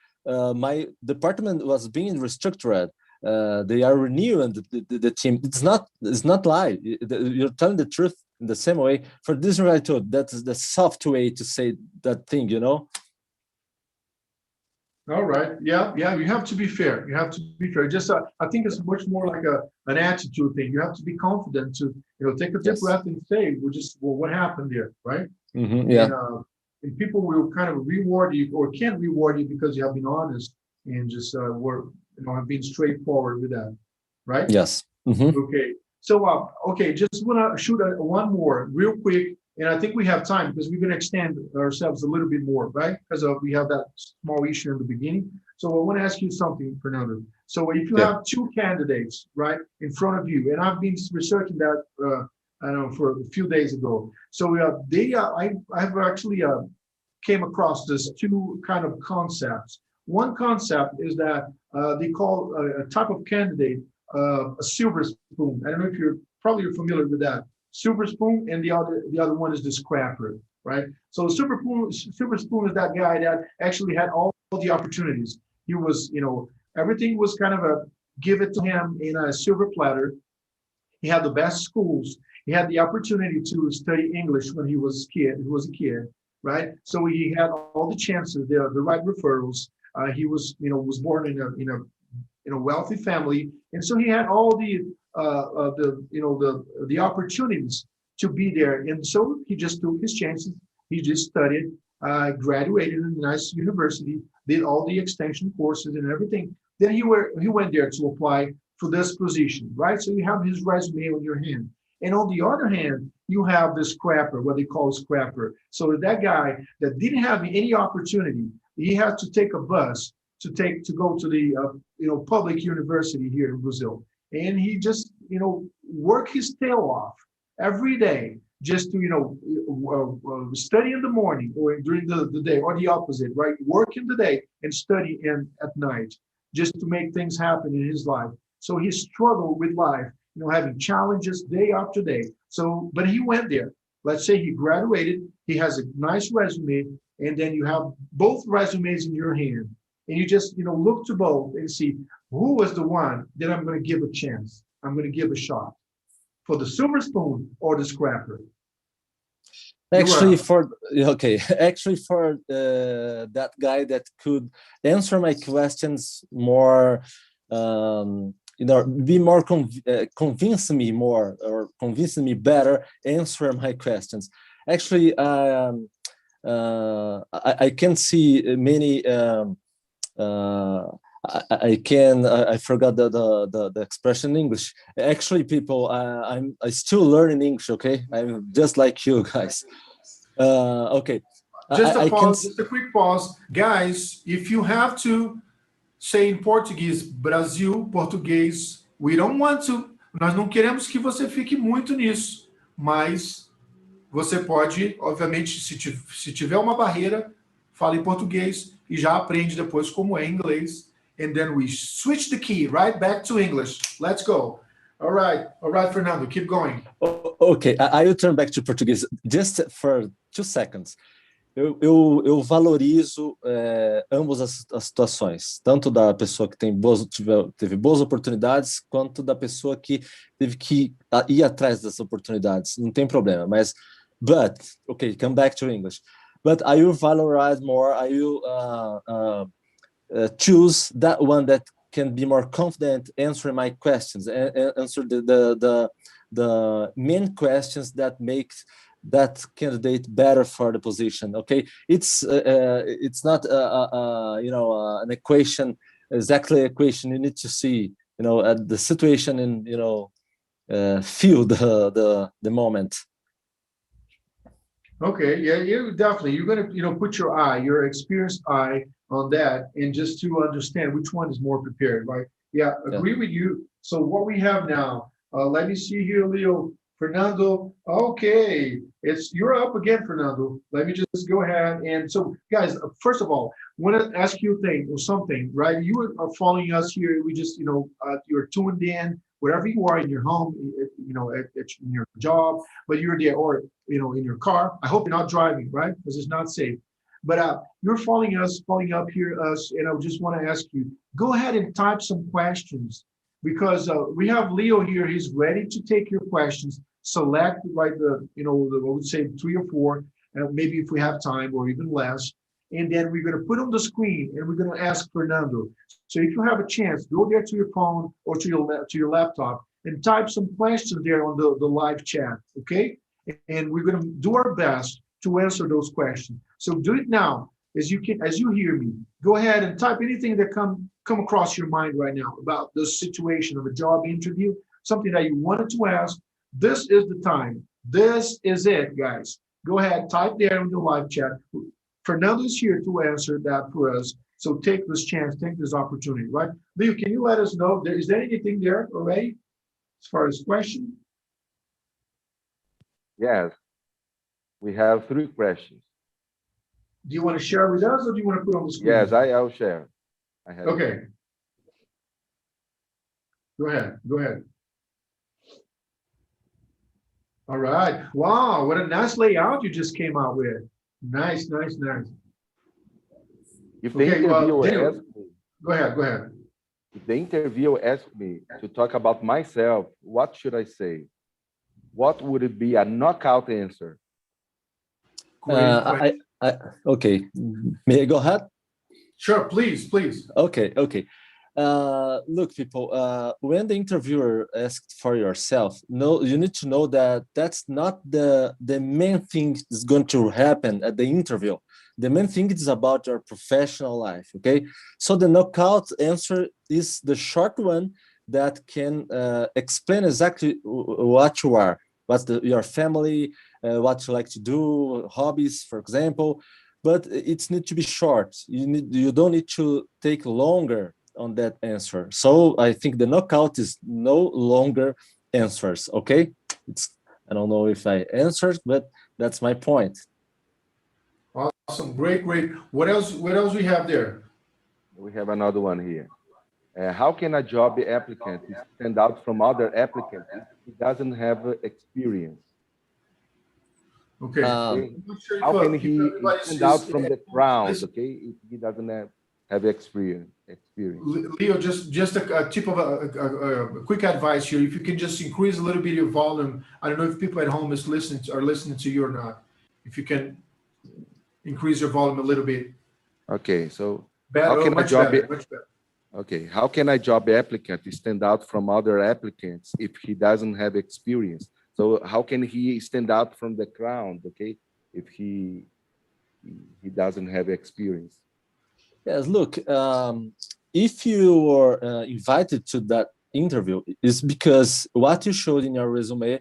Speaker 6: My department was being restructured. They are renewing the team. It's not lie. You're telling the truth in the same way. For this reason, I thought that's the soft way to say that thing.
Speaker 1: All right. Yeah. You have to be fair. Just I think it's much more like an attitude thing. You have to be confident to take a deep breath and say, what happened there, right?
Speaker 6: Mm-hmm, yeah.
Speaker 1: And people will kind of reward you, or can reward you, because you have been honest and just have been straightforward with that, right?
Speaker 6: Yes. Mm-hmm.
Speaker 1: Okay. So just want to shoot one more real quick, and I think we have time because we're going to extend ourselves a little bit more, right? Because we have that small issue in the beginning. So I want to ask you something, Fernando. So if you have two candidates, right, in front of you, and I've been researching that, for a few days ago. So I've actually came across this two kind of concepts. One concept is that they call a type of candidate a silver spoon. I don't know if you're familiar with that. Silver spoon, and the other one is the scrapper, right? So silver spoon is that guy that actually had all the opportunities. He was, everything was kind of given to him in a silver platter. He had the best schools. He had the opportunity to study English when he was a kid, right? So he had all the chances, the right referrals. He was, was born in a wealthy family, and so he had all the opportunities to be there, and so he just took his chances. He just studied, graduated in a nice university, did all the extension courses and everything. Then he went there to apply for this position, right? So you have his resume on your hand. And on the other hand, you have the scrapper, what they call scrapper. So that guy that didn't have any opportunity, he had to take a bus to go to the public university here in Brazil. And he just work his tail off every day just to study in the morning or during the day, or the opposite, right? Work in the day and study at night, just to make things happen in his life. So he struggled with life, having challenges day after day. So, but he went there. Let's say he graduated, he has a nice resume, and then you have both resumes in your hand. And you just, look to both and see who was the one that I'm going to give a chance. I'm going to give a shot for the silver spoon or the scrapper.
Speaker 6: Actually, for that guy that could answer my questions more, be more convince me more, or convince me better, answer my questions. Actually, I can see many. I forgot the expression in English. Actually, people, I'm still learning English. Okay, I'm just like you guys. Okay.
Speaker 1: Just a pause. Just a quick pause, guys. If you have to say in Português, Brasil, português, we don't want to. Nós não queremos que você fique muito nisso, mas você pode, obviamente, se tiver uma barreira, fala em português e já aprende depois como é em inglês. And then we switch the key right back to English. Let's go. All right, Fernando, keep going.
Speaker 6: Okay, I will turn back to Portuguese just for 2 seconds. Eu valorizo ambas as situações, tanto da pessoa que teve boas oportunidades, quanto da pessoa que teve que ir atrás dessas oportunidades. Não tem problema, mas okay, come back to English. But I will valorize more. I will choose that one that can be more confident answering my questions, and answer the main questions that make that candidate better for the position. Okay, it's not an equation, exactly equation. You need to see at the situation and feel the moment.
Speaker 1: Okay, yeah, you're going to put your experienced eye on that, and just to understand which one is more prepared, right? Yeah, agree with you. So what we have now, let me see here, Leo, Fernando. Okay, you're up again, Fernando. Let me just go ahead. And so, guys, first of all, I want to ask you something, right? You are following us here. We just, you're tuned in, wherever you are in your home, in your job, but you're there, or in your car. I hope you're not driving, right? Because it's not safe. But you're following up here, and I just want to ask you, go ahead and type some questions, because we have Leo here. He's ready to take your questions. Select I would say 3 or 4, maybe if we have time, or even less. And then we're going to put on the screen, and we're going to ask Fernando. So if you have a chance, go there to your phone or to your laptop and type some questions there on the live chat, okay? And we're going to do our best to answer those questions. So do it now, as you hear me. Go ahead and type anything that come across your mind right now about the situation of a job interview, something that you wanted to ask. This is the time. This is it, guys. Go ahead, type there in the live chat. Fernando is here to answer that for us. So take this chance, take this opportunity, right? Leo, can you let us know, is there anything there already as far as question?
Speaker 2: Yes, we have 3 questions.
Speaker 1: Do you want to share with us, or do you want to put on the screen?
Speaker 2: Yes, I'll share.
Speaker 1: Okay. Go ahead. All right. Wow, what a nice layout you just came out with. Nice.
Speaker 2: If the interviewer asks me,
Speaker 1: go ahead.
Speaker 2: If the interviewer asks me to talk about myself, what should I say? What would it be a knockout answer?
Speaker 6: Okay, may I go ahead?
Speaker 1: Sure, please.
Speaker 6: Okay. Look, people, when the interviewer asks for yourself, you need to know that that's not the main thing is going to happen at the interview. The main thing is about your professional life, okay? So the knockout answer is the short one that can explain exactly what you are, what's your family, what you like to do, hobbies, for example. But it needs to be short. You don't need to take longer on that answer. So I think the knockout is no longer answers, okay? I don't know if I answered, but that's my point.
Speaker 1: Awesome, great. What else we have there?
Speaker 2: We have another one here. How can a job applicant stand out from other applicants if he doesn't have experience?
Speaker 1: Okay.
Speaker 2: Okay.
Speaker 1: I'm not sure
Speaker 2: How can he
Speaker 1: everybody's
Speaker 2: stand out
Speaker 1: is-
Speaker 2: from the crowd,
Speaker 1: listen,
Speaker 2: okay, if he doesn't have experience?
Speaker 1: Leo, just a tip of a quick advice here. If you can just increase a little bit your volume. I don't know if people at home are listening to you or not. If you can increase your volume a little bit.
Speaker 2: Okay, so
Speaker 1: Better,
Speaker 2: how can
Speaker 1: much better.
Speaker 2: Okay, how can a job applicant stand out from other applicants if he doesn't have experience? So how can he stand out from the crowd, okay, if he doesn't have experience?
Speaker 6: Yes, look, if you are invited to that interview, it's because what you showed in your resume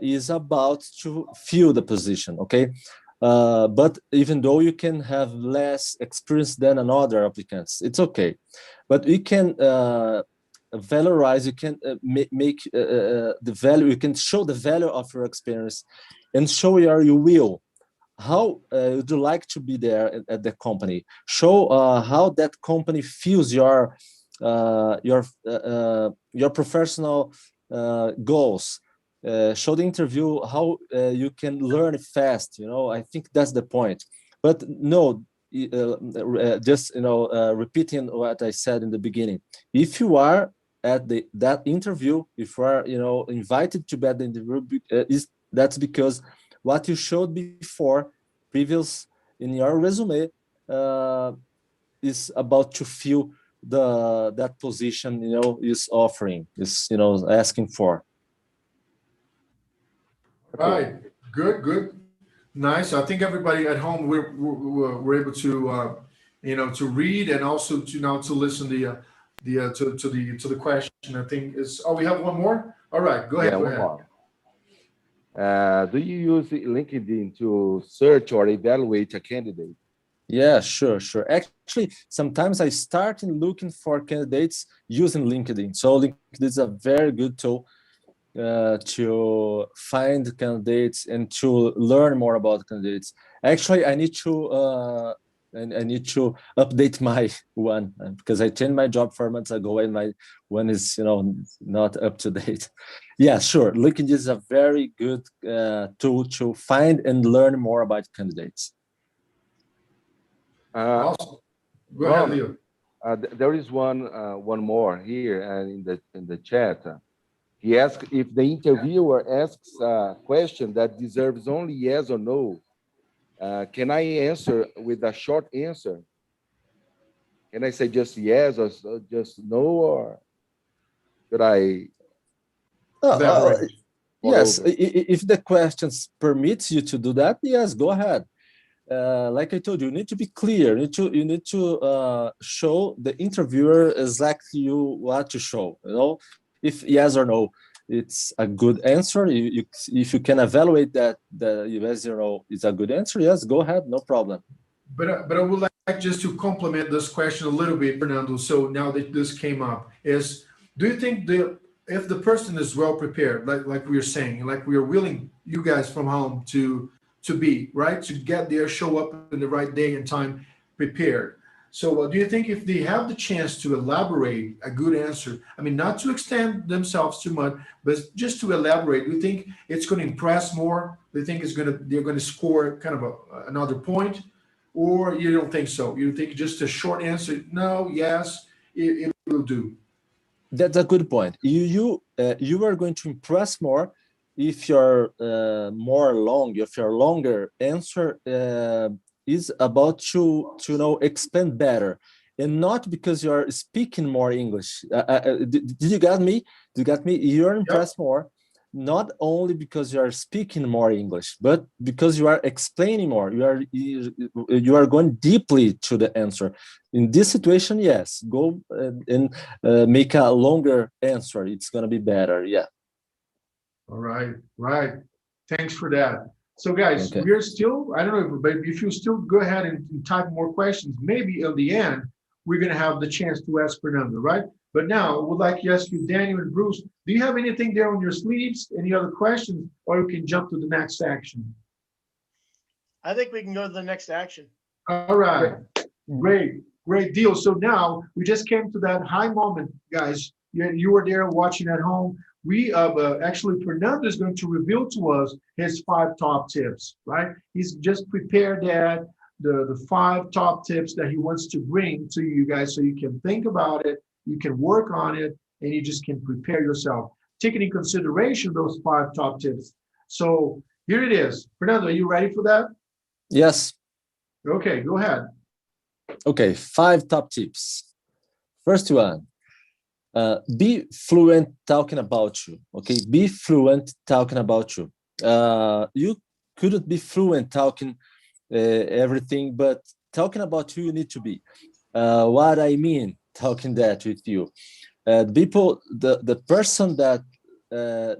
Speaker 6: is about to fill the position, okay? But even though you can have less experience than another applicants, it's okay. But we can valorize, you can make the value, you can show the value of your experience and show your will. How would you like to be there at the company? Show how that company feels your professional goals. Show the interview how you can learn fast. I think that's the point. But no, just repeating what I said in the beginning. If you are at that interview, if you are invited to be at the interview, that's because what you showed before, previous in your resume, is about to fill that position, is offering, is asking for.
Speaker 1: Okay. Right. Good. Nice. I think everybody at home we're able to to read and also to listen to the question. I think is. Oh, we have one more. All right. Go ahead.
Speaker 2: Yeah,
Speaker 1: Go
Speaker 2: one
Speaker 1: ahead.
Speaker 2: more. Do you use LinkedIn to search or evaluate a candidate?
Speaker 6: Yeah, sure. Actually, sometimes I start looking for candidates using LinkedIn. So LinkedIn is a very good tool to find candidates and to learn more about candidates. Actually, I need to update my one because I changed my job 4 months ago and my one is not up to date. Yeah, sure. LinkedIn is a very good tool to find and learn more about candidates.
Speaker 1: Awesome. Go ahead, Leo.
Speaker 2: There is one more here in the chat. He asked if the interviewer asks a question that deserves only yes or no. Can I answer with a short answer? Can I say just yes or just no, or should I?
Speaker 6: Yes, if the questions permits you to do that, yes, go ahead. Like I told you, you need to be clear. You need to show the interviewer exactly what to show. If yes or no, it's a good answer. If you can evaluate that the yes or no is a good answer, yes, go ahead, no problem.
Speaker 1: But I would like just to complement this question a little bit, Fernando. So now that this came up, do you think if the person is well prepared, like we are saying, like we are willing, you guys from home to be right, to get there, show up in the right day and time, prepared. So do you think if they have the chance to elaborate a good answer, I mean, not to extend themselves too much, but just to elaborate, do you think it's going to impress more? Do you think they're going to score kind of another point? Or you don't think so? You think just a short answer, no, yes, it will do?
Speaker 6: That's a good point. You are going to impress more if your longer answer is about to expand better. and not because you're speaking more English. Did you get me? Did you get me? You're impressed more, not only because you are speaking more English, but because you are explaining more. You are going deeply to the answer. In this situation, yes, go and make a longer answer. It's going to be better. Yeah.
Speaker 1: All right. Right. Thanks for that. So guys,
Speaker 6: Okay.
Speaker 1: we're still, I don't know, but if you still go ahead and type more questions, maybe in the end, we're going to have the chance to ask Fernando, right? But now I would like to ask you, Daniel and Bruce, do you have anything there on your sleeves? Any other questions? Or you can jump to the next section.
Speaker 3: I think we can go to the next action.
Speaker 1: All right. Great. Great deal. So now we just came to that high moment, guys. You were there watching at home. We actually, Fernando is going to reveal to us his 5 top tips, right? He's just prepared that, the 5 top tips that he wants to bring to you guys so you can think about it, you can work on it, and you just can prepare yourself. Taking in consideration those 5 top tips. So here it is. Fernando, are you ready for that?
Speaker 6: Yes.
Speaker 1: Okay, go ahead.
Speaker 6: Okay, 5 top tips. First one, be fluent talking about you. Okay, be fluent talking about you. You couldn't be fluent talking everything, but talking about you need to be. What I mean, talking that with you. The person that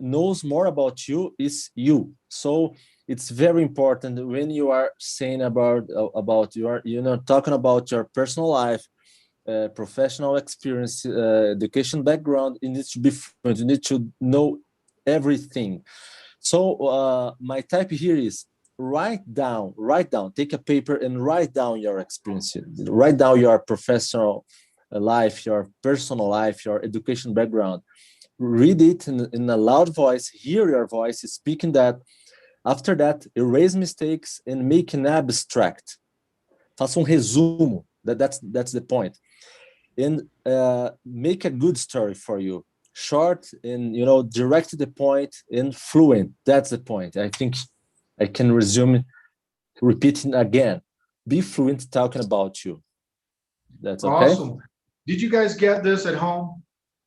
Speaker 6: knows more about you is you. So it's very important when you are saying about talking about your personal life, professional experience, education background. You need to be fluent. You need to know everything. So my type here is write down, take a paper and write down your experience. Write down your professional life, your personal life, your education background. Read it in a loud voice, hear your voice speaking that. After that, erase mistakes and make an abstract. Faça resumo. That's the point. And make a good story for you. Short and direct to the point and fluent. That's the point. I think I can resume repeating again. Be fluent talking about you. That's okay.
Speaker 1: Awesome. Did you guys get this at home?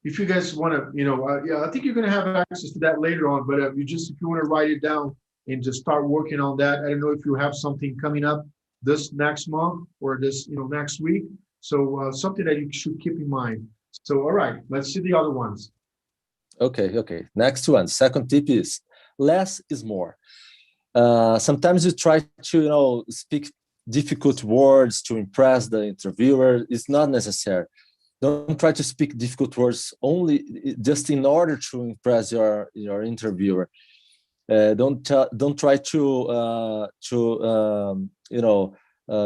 Speaker 1: If you guys want to, yeah, I think you're going to have access to that later on. But if you want to write it down and just start working on that. I don't know if you have something coming up this next month or this, next week. So something that you should keep in mind. So, all right, let's see the other ones.
Speaker 6: Okay. Next one. Second tip is less is more. Sometimes you try to, speak difficult words to impress the interviewer. It's not necessary. Don't try to speak difficult words only just in order to impress your interviewer. Don't try to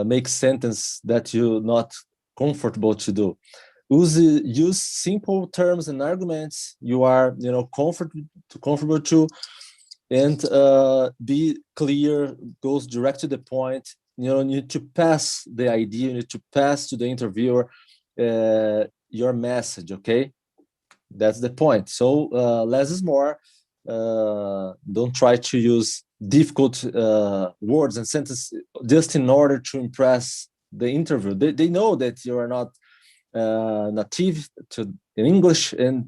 Speaker 6: make sentence that you're not comfortable to do. Use simple terms and arguments you are comfortable to, and be clear. Goes direct to the point. You need to pass the idea. You need to pass to the interviewer your message. Okay, that's the point. So less is more. Don't try to use difficult words and sentences just in order to impress the interview. They know that you are not native in English, and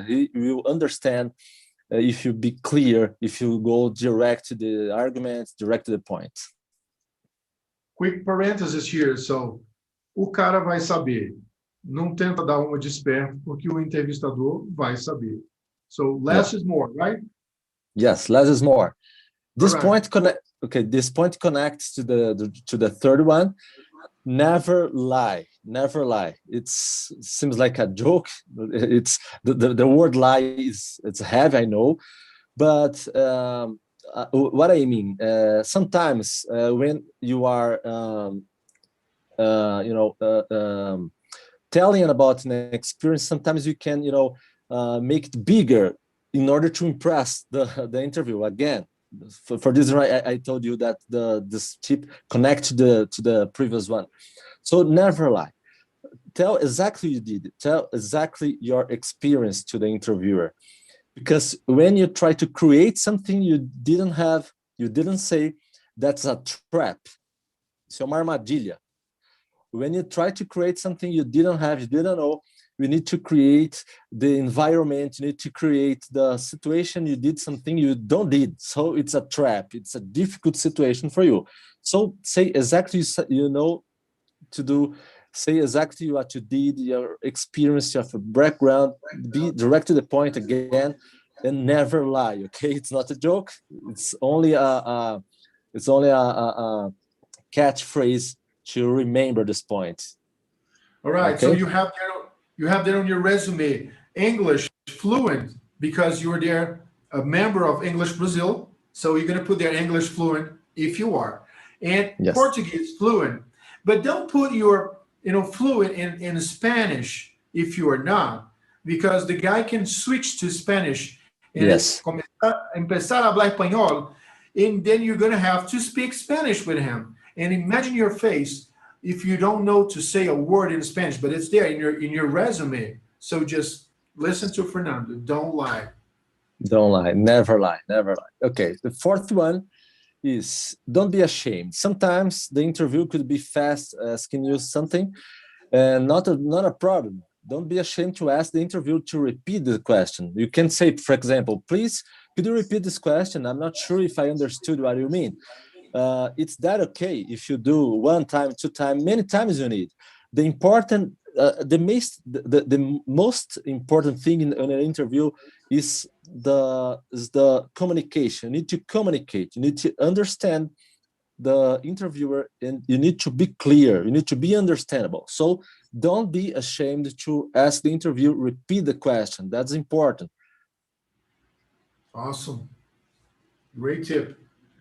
Speaker 6: he will understand if you be clear, if you go direct to the argument, direct to the point.
Speaker 1: Quick parenthesis here. So, o cara vai saber. Não tenta dar uma de esperto, porque o entrevistador vai saber. So less is more, right?
Speaker 6: Yes, less is more. This
Speaker 1: right.
Speaker 6: point This point connects to the third one. Never lie. Never lie. It seems like a joke. It's the word lie it's heavy, I know, but what I mean, sometimes when you are telling about an experience, sometimes you can make it bigger in order to impress the interview again. For this reason, I told you that this tip connects to the previous one. So never lie. Tell exactly you did. Tell exactly your experience to the interviewer, because when you try to create something you didn't have, you didn't say, that's a trap. Isso é uma armadilha. when you try to create something you didn't have, you didn't know, you need to create the environment, you need to create the situation you did something you don't did. So it's a trap, it's a difficult situation for you. So say exactly, you know, to do, say exactly what you did, your experience, your background, be direct to the point again, and never lie. Okay, it's not a joke. It's only a catchphrase to remember this point.
Speaker 1: All right.
Speaker 6: Okay.
Speaker 1: So you have there on your resume, English fluent, because you were there a member of English Brazil. So you're going to put there English fluent if you are, and
Speaker 6: Yes.
Speaker 1: Portuguese fluent. But don't put your fluent in Spanish if you are not, because the guy can switch to Spanish and
Speaker 6: Yes.
Speaker 1: empezar a hablar español, and then you're going to have to speak Spanish with him. And imagine your face if you don't know to say a word in Spanish, but it's there in your resume. So just listen to Fernando. Don't lie.
Speaker 6: Don't lie. Never lie. Never lie. Okay. The fourth one is don't be ashamed. Sometimes the interview could be fast, asking you something, and not a problem. Don't be ashamed to ask the interviewer to repeat the question. You can say, for example, please, could you repeat this question? I'm not sure if I understood what you mean. It's that okay if you do one time, two times, many times you need. The important, the most important thing in an interview is the communication. You need to communicate. You need to understand the interviewer, and you need to be clear. You need to be understandable. So don't be ashamed to ask the interview, repeat the question. That's important.
Speaker 1: Awesome. Great tip.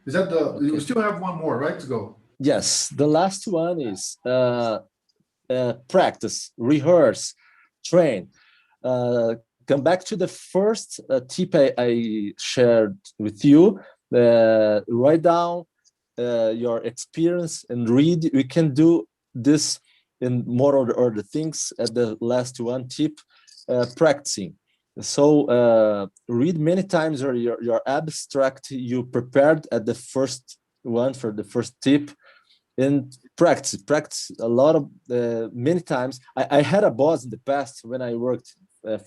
Speaker 1: Is that you still have one more, right, to go?
Speaker 6: Yes. The last one is practice, rehearse, train. Come back to the first tip I shared with you. Write down your experience and read. We can do this in more or the things at the last one tip, practicing. So read many times your abstract you prepared at the first one for the first tip, and practice a lot of many times. I had a boss in the past when I worked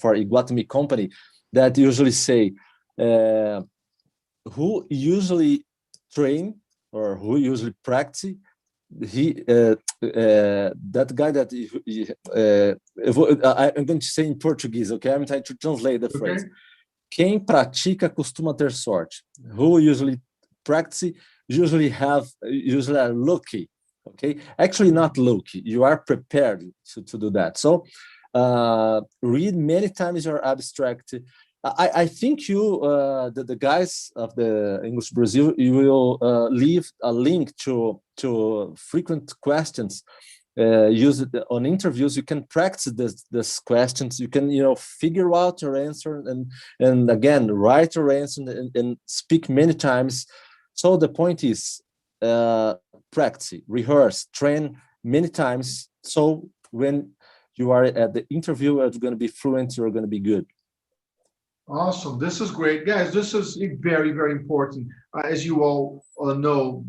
Speaker 6: for Iguatemi company that usually say, who usually train or who usually practice, that guy that I'm going to say in Portuguese, okay? I'm trying to translate the phrase. Quem pratica costuma ter sorte. Who usually practice usually are lucky, okay? Actually not lucky, you are prepared to do that. So read many times your abstract. I think you, the guys of the English Brazil, you will leave a link to frequent questions. Use it on interviews. You can practice this questions. You can figure out your answer and again write your answer and speak many times. So the point is practice, rehearse, train many times. So when you are at the interview, you're going to be fluent. You're going to be good.
Speaker 1: Awesome. This is great. Guys, this is very, very important, as you all know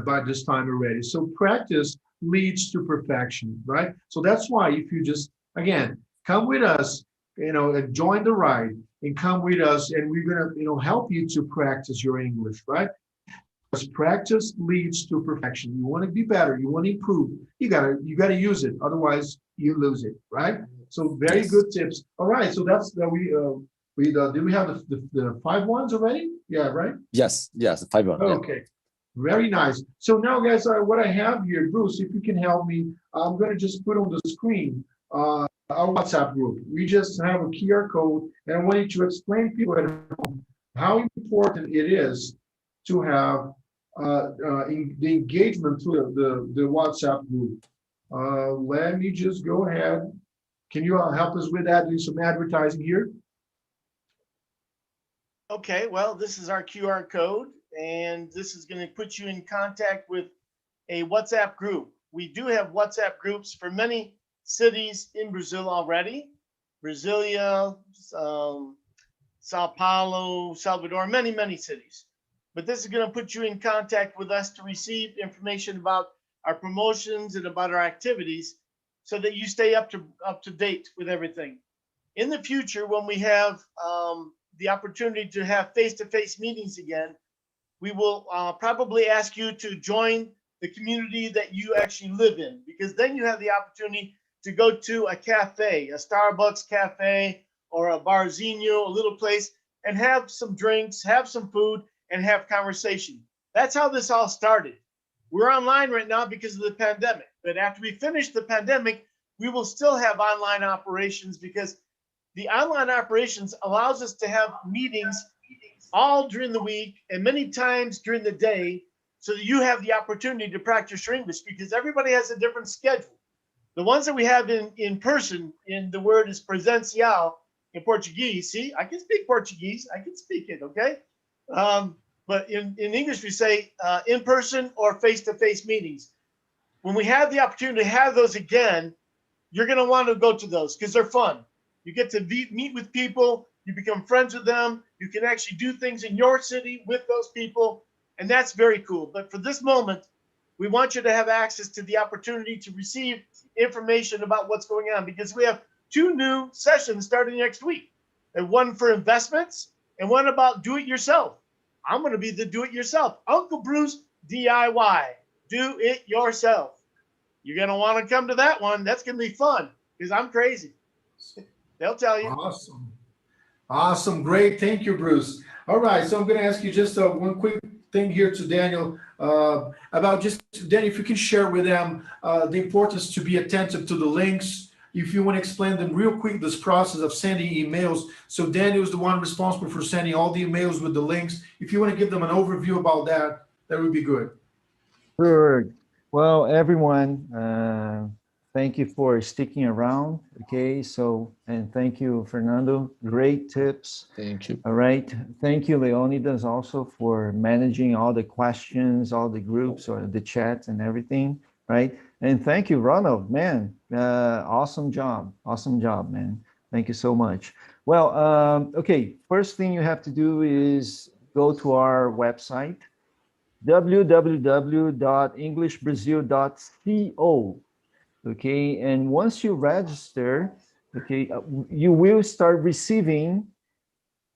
Speaker 1: by this time already. So practice leads to perfection, right? So that's why if you just, again, come with us, and join the ride and come with us, and we're going to, help you to practice your English, right? Because practice leads to perfection. You want to be better. You want to improve. You gotta use it. Otherwise, you lose it, right? So very good tips. All right. So that's did we have the 5 ones already? Yeah, right?
Speaker 6: Yes, the 5 ones.
Speaker 1: Okay, yeah. Very nice. So now, guys, what I have here, Bruce, if you can help me, I'm going to just put on the screen our WhatsApp group. We just have a QR code, and I want you to explain to people at home how important it is to have the engagement through the WhatsApp group. Let me just go ahead. Can you help us with that? Do some advertising here.
Speaker 3: Okay, well, this is our QR code, and this is going to put you in contact with a WhatsApp group. We do have WhatsApp groups for many cities in Brazil already. Brasilia, Sao Paulo, Salvador, many cities. But this is going to put you in contact with us to receive information about our promotions, and about our activities so that you stay up to date with everything. In the future, when we have the opportunity to have face-to-face meetings again, we will probably ask you to join the community that you actually live in, because then you have the opportunity to go to a cafe, a Starbucks cafe, or a barzinho, a little place, and have some drinks, have some food, and have conversation. That's how this all started. We're online right now because of the pandemic, but after we finish the pandemic, we will still have online operations, because the online operations allows us to have meetings all during the week and many times during the day, so that you have the opportunity to practice your English, because everybody has a different schedule. The ones that we have in person, in the word is presencial in Portuguese. See, I can speak Portuguese. I can speak it, okay? But in English, we say in person or face-to-face meetings. When we have the opportunity to have those again, you're going to want to go to those because they're fun. You get to meet with people. You become friends with them. You can actually do things in your city with those people. And that's very cool. But for this moment, we want you to have access to the opportunity to receive information about what's going on, because we have 2 new sessions starting next week, and one for investments and one about do-it-yourself. I'm going to be the do-it-yourself. Uncle Bruce DIY, do it yourself. You're going to want to come to that one. That's going to be fun because I'm crazy. They'll tell you.
Speaker 1: Awesome. Awesome. Great. Thank you, Bruce. All right. So I'm going to ask you just one quick thing here to Daniel about just, Daniel, if you can share with them the importance to be attentive to the links. If you want to explain them real quick, this process of sending emails. So Daniel is the one responsible for sending all the emails with the links. If you want to give them an overview about that, that would be good.
Speaker 4: Sure. Well, everyone, thank you for sticking around. Okay, so, and thank you, Fernando. Great tips.
Speaker 6: Thank you.
Speaker 4: All right. Thank you, Leonidas, also for managing all the questions, all the groups or the chats and everything. Right. And thank you, Ronald, man. Awesome job. Awesome job, man. Thank you so much. Well, okay. First thing you have to do is go to our website, www.englishbrazil.co. Okay. And once you register, okay, you will start receiving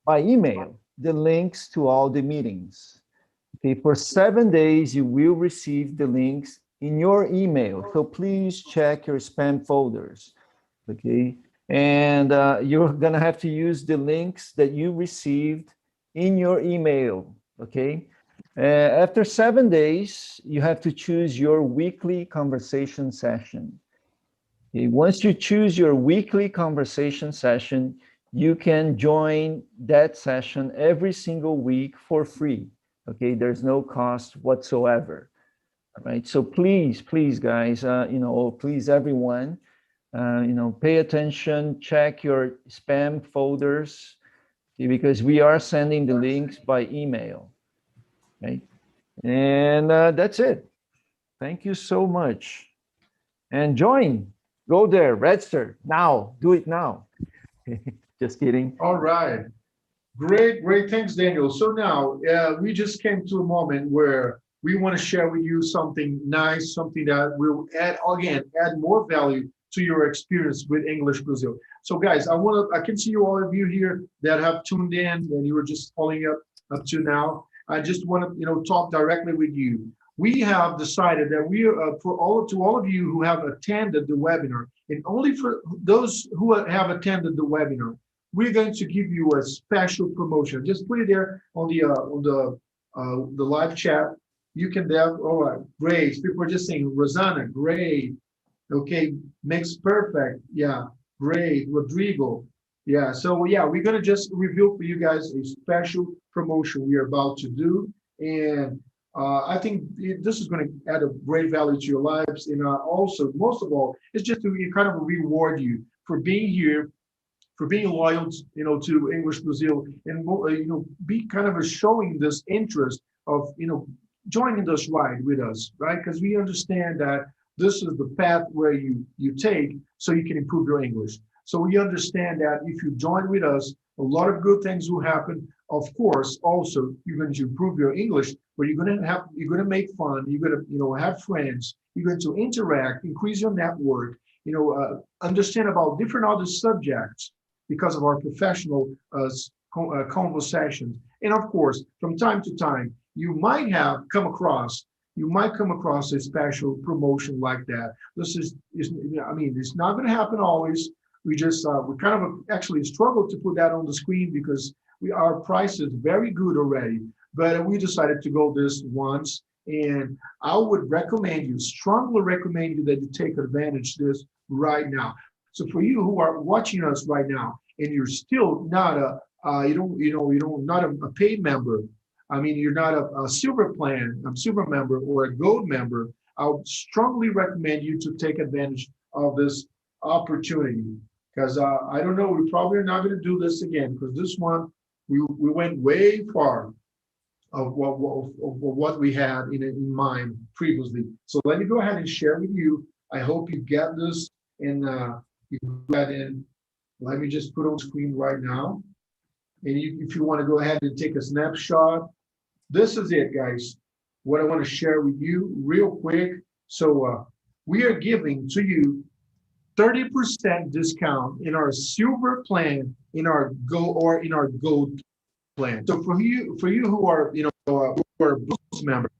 Speaker 4: by email the links to all the meetings. Okay. For 7 days, you will receive the links in your email. So please check your spam folders, okay? And you're gonna have to use the links that you received in your email, okay? After 7 days, you have to choose your weekly conversation session. Okay? Once you choose your weekly conversation session, you can join that session every single week for free, okay? There's no cost whatsoever. All right, so please, guys, please, everyone, pay attention, check your spam folders, okay, because we are sending the links by email, right? And that's it. Thank you so much. And join, go there, register now, do it now. Just kidding.
Speaker 1: All right. Great. Thanks, Daniel. So now we just came to a moment where we want to share with you something nice, something that will add more value to your experience with English Brazil. So guys, I can see all of you here that have tuned in and you were just following up to now. I just want to, talk directly with you. We have decided that we to all of you who have attended the webinar, and only for those who have attended the webinar, we're going to give you a special promotion. Just put it there on the live chat. You can have, all right, great. People are just saying, Rosanna, great. Okay, makes perfect. Yeah, great. Rodrigo. Yeah, so yeah, we're going to just reveal for you guys a special promotion we are about to do. And I think this is going to add a great value to your lives. And also, most of all, it's just to kind of reward you for being here, for being loyal, to English Brazil, and be kind of showing this interest of, joining this ride with us, right? Because we understand that this is the path where you take so you can improve your English. So we understand that if you join with us, a lot of good things will happen. Of course, also you're going to improve your English, but you're going to make fun. You're going to, have friends, You're going to interact, increase your network, understand about different other subjects because of our professional conversations. And of course, from time to time, you might come across a special promotion like that. This is it's not going to happen always. We kind of actually struggle to put that on the screen because our price is very good already. But we decided to go this once, and I would strongly recommend you that you take advantage of this right now. So for you who are watching us right now, and you're still not not a paid member. I mean, you're not a silver member or a gold member. I would strongly recommend you to take advantage of this opportunity, because I don't know, we probably are not going to do this again, because this one we went way far of what we had in mind previously. So let me go ahead and share with you. I hope you get this, and you go ahead and let me just put on screen right now. And if you want to go ahead and take a snapshot, this is it, guys. What I want to share with you real quick. So we are giving to you 30% discount in our silver plan, in our gold plan. So for you who are who are Boost members,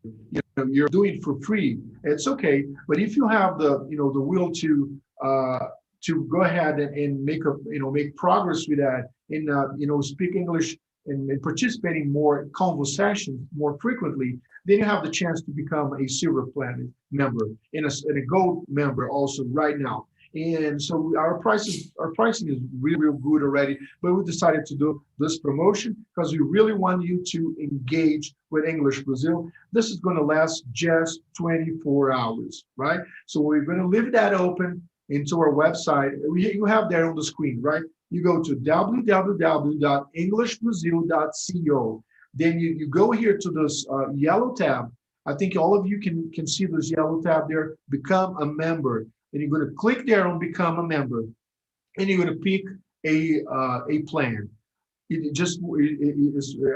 Speaker 1: you're doing it for free. It's okay, but if you have the the will to go ahead and make progress with that, and speak English and participate in more conversations more frequently, then you have the chance to become a silver plan member and a gold member also right now. And so our pricing is real good already, but we decided to do this promotion because we really want you to engage with English Brazil. This is going to last just 24 hours, right? So we're going to leave that open into our website. You have there on the screen, right? You go to www.englishbrazil.co. Then you go here to this yellow tab. I think all of you can see this yellow tab there, become a member. And you're going to click there on become a member, and you're going to pick a plan. It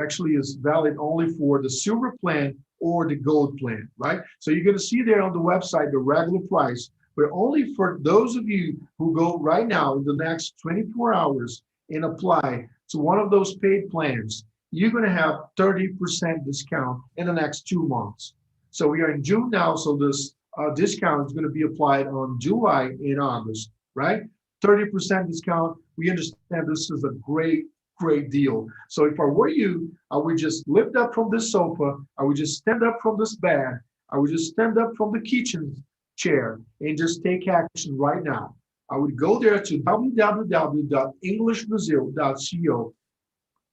Speaker 1: actually is valid only for the silver plan or the gold plan, right? So you're going to see there on the website the regular price, but only for those of you who go right now in the next 24 hours and apply to one of those paid plans, you're going to have 30% discount in the next 2 months. So we are in June now, so this discount is going to be applied on July and August, right? 30% discount. We understand this is a great deal. So if I were you, I would just lift up from this sofa. I would just stand up from this bed. I would just stand up from the kitchen chair and just take action right now. I would go there to www.englishbrazil.co.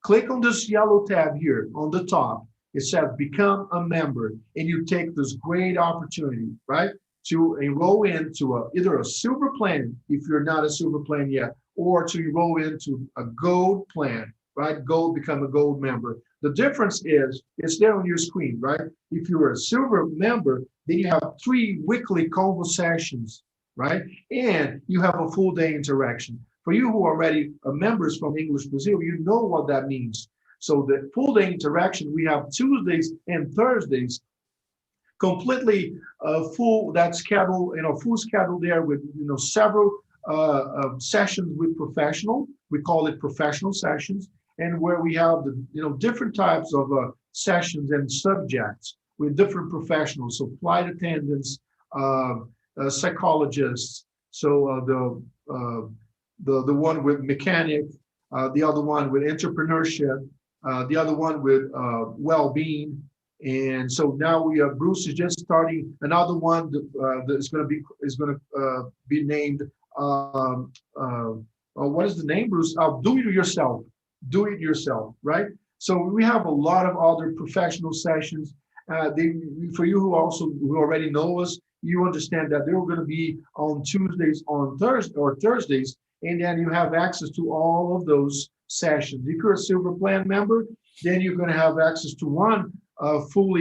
Speaker 1: Click on this yellow tab here on the top. It says become a member, and you take this great opportunity, right, to enroll into either a silver plan if you're not a silver plan yet, or to enroll into a gold plan, right? Gold, become a gold member. The difference is it's there on your screen, right? If you're a silver member, then you have 3 weekly conversations, right? And you have a full day interaction. For you who are already members from English Brazil, you know what that means. So the full day interaction, we have Tuesdays and Thursdays, completely full, that schedule, full schedule there with, several sessions with professional. We call it professional sessions, and where we have the, different types of sessions and subjects with different professionals. So flight attendants, psychologists. So the one with mechanic, the other one with entrepreneurship, the other one with well-being. And so now Bruce is just starting another one that is going to be named. What is the name, Bruce? Do it yourself. Do it yourself, right? So we have a lot of other professional sessions. For you who already know us, you understand that they're going to be on Tuesdays, on Thursdays, and then you have access to all of those sessions. If you're a silver plan member, then you're going to have access to one full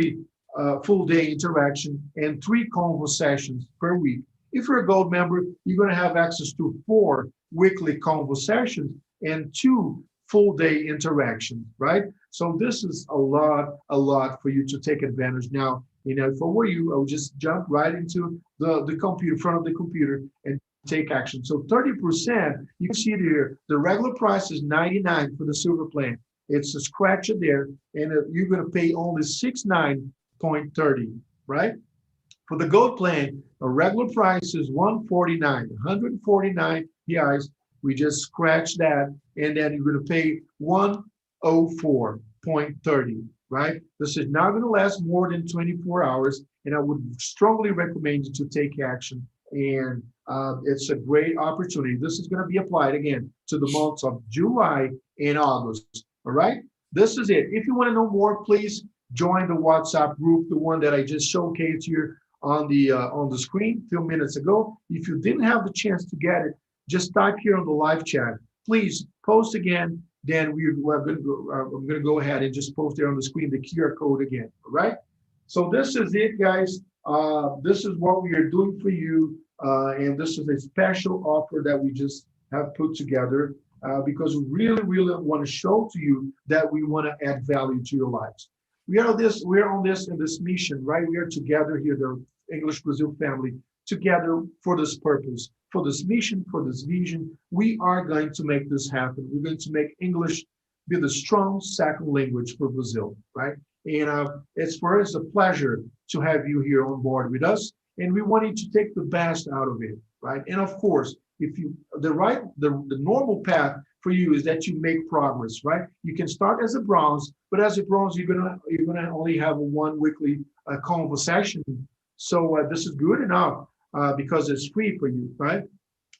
Speaker 1: day interaction and 3 convo sessions per week. If you're a gold member, you're going to have access to 4 weekly convo sessions and 2 full day interactions, right? So this is a lot for you to take advantage now You know, if I were you, I would just jump right into the computer, in front of the computer, and take action. So 30%, you can see here, the regular price is 99 for the silver plan. It's a scratch it there, and you're going to pay only 69.30, right? For the gold plan, a regular price is 149 reais. We just scratch that, and then you're going to pay 104.30, right? This is not going to last more than 24 hours, and I would strongly recommend you to take action. And it's a great opportunity. This is going to be applied again to the months of July and August. All right, this is it. If you want to know more, please join the WhatsApp group, the one that I just showcased here on the screen a few minutes ago. If you didn't have the chance to get it, just type here on the live chat. Please post again. Then I'm going to go ahead and just post there on the screen the QR code again. All right. So this is it, guys. This is what we are doing for you, and this is a special offer that we just have put together because we really, really want to show to you that we want to add value to your lives. We are on this in this mission, right? We are together here, the English Brazil family, together for this purpose, for this mission, for this vision. We are going to make this happen. We're going to make English be the strong second language for Brazil, right? And it's for us a pleasure to have you here on board with us, and we want you to take the best out of it, right? And of course, if you the normal path for you is that you make progress, right? You can start as a bronze, but as a bronze, you're gonna only have one weekly conversation. So this is good enough because it's free for you, right?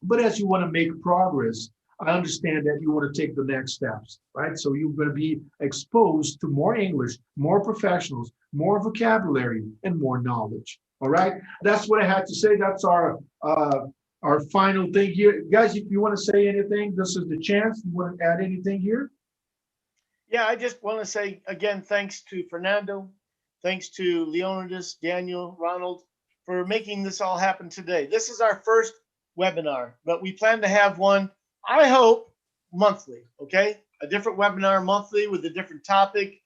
Speaker 1: But as you want to make progress, I understand that you want to take the next steps, right? So you're going to be exposed to more English, more professionals, more vocabulary, and more knowledge. All right, that's what I had to say. That's our final thing here, guys. If you want to say anything, this is the chance. You want to add anything here?
Speaker 3: Yeah, I just want to say again, thanks to Fernando, thanks to Leonidas, Daniel, Ronald, for making this all happen today. This is our first webinar, but we plan to have one, I hope, monthly, okay? A different webinar monthly with a different topic,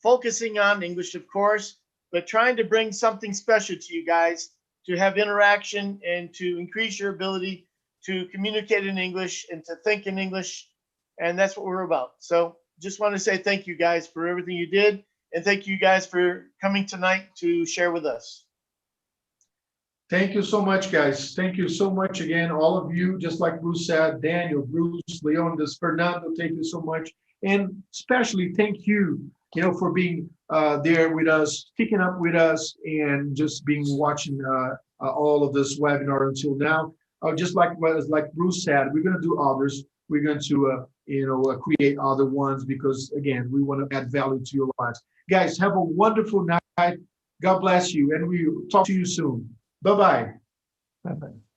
Speaker 3: focusing on English, of course, but trying to bring something special to you guys to have interaction and to increase your ability to communicate in English and to think in English. And that's what we're about. So just want to say thank you guys for everything you did. And thank you guys for coming tonight to share with us.
Speaker 1: Thank you so much, guys. Thank you so much again, all of you. Just like Bruce said, Daniel, Bruce, Leonidas, Fernando, thank you so much. And especially thank you, for being there with us, sticking up with us, and just watching all of this webinar until now. Just like Bruce said, we're going to do others. We're going to, create other ones because, again, we want to add value to your lives. Guys, have a wonderful night. God bless you, and we'll talk to you soon. Bye-bye.
Speaker 4: Bye-bye.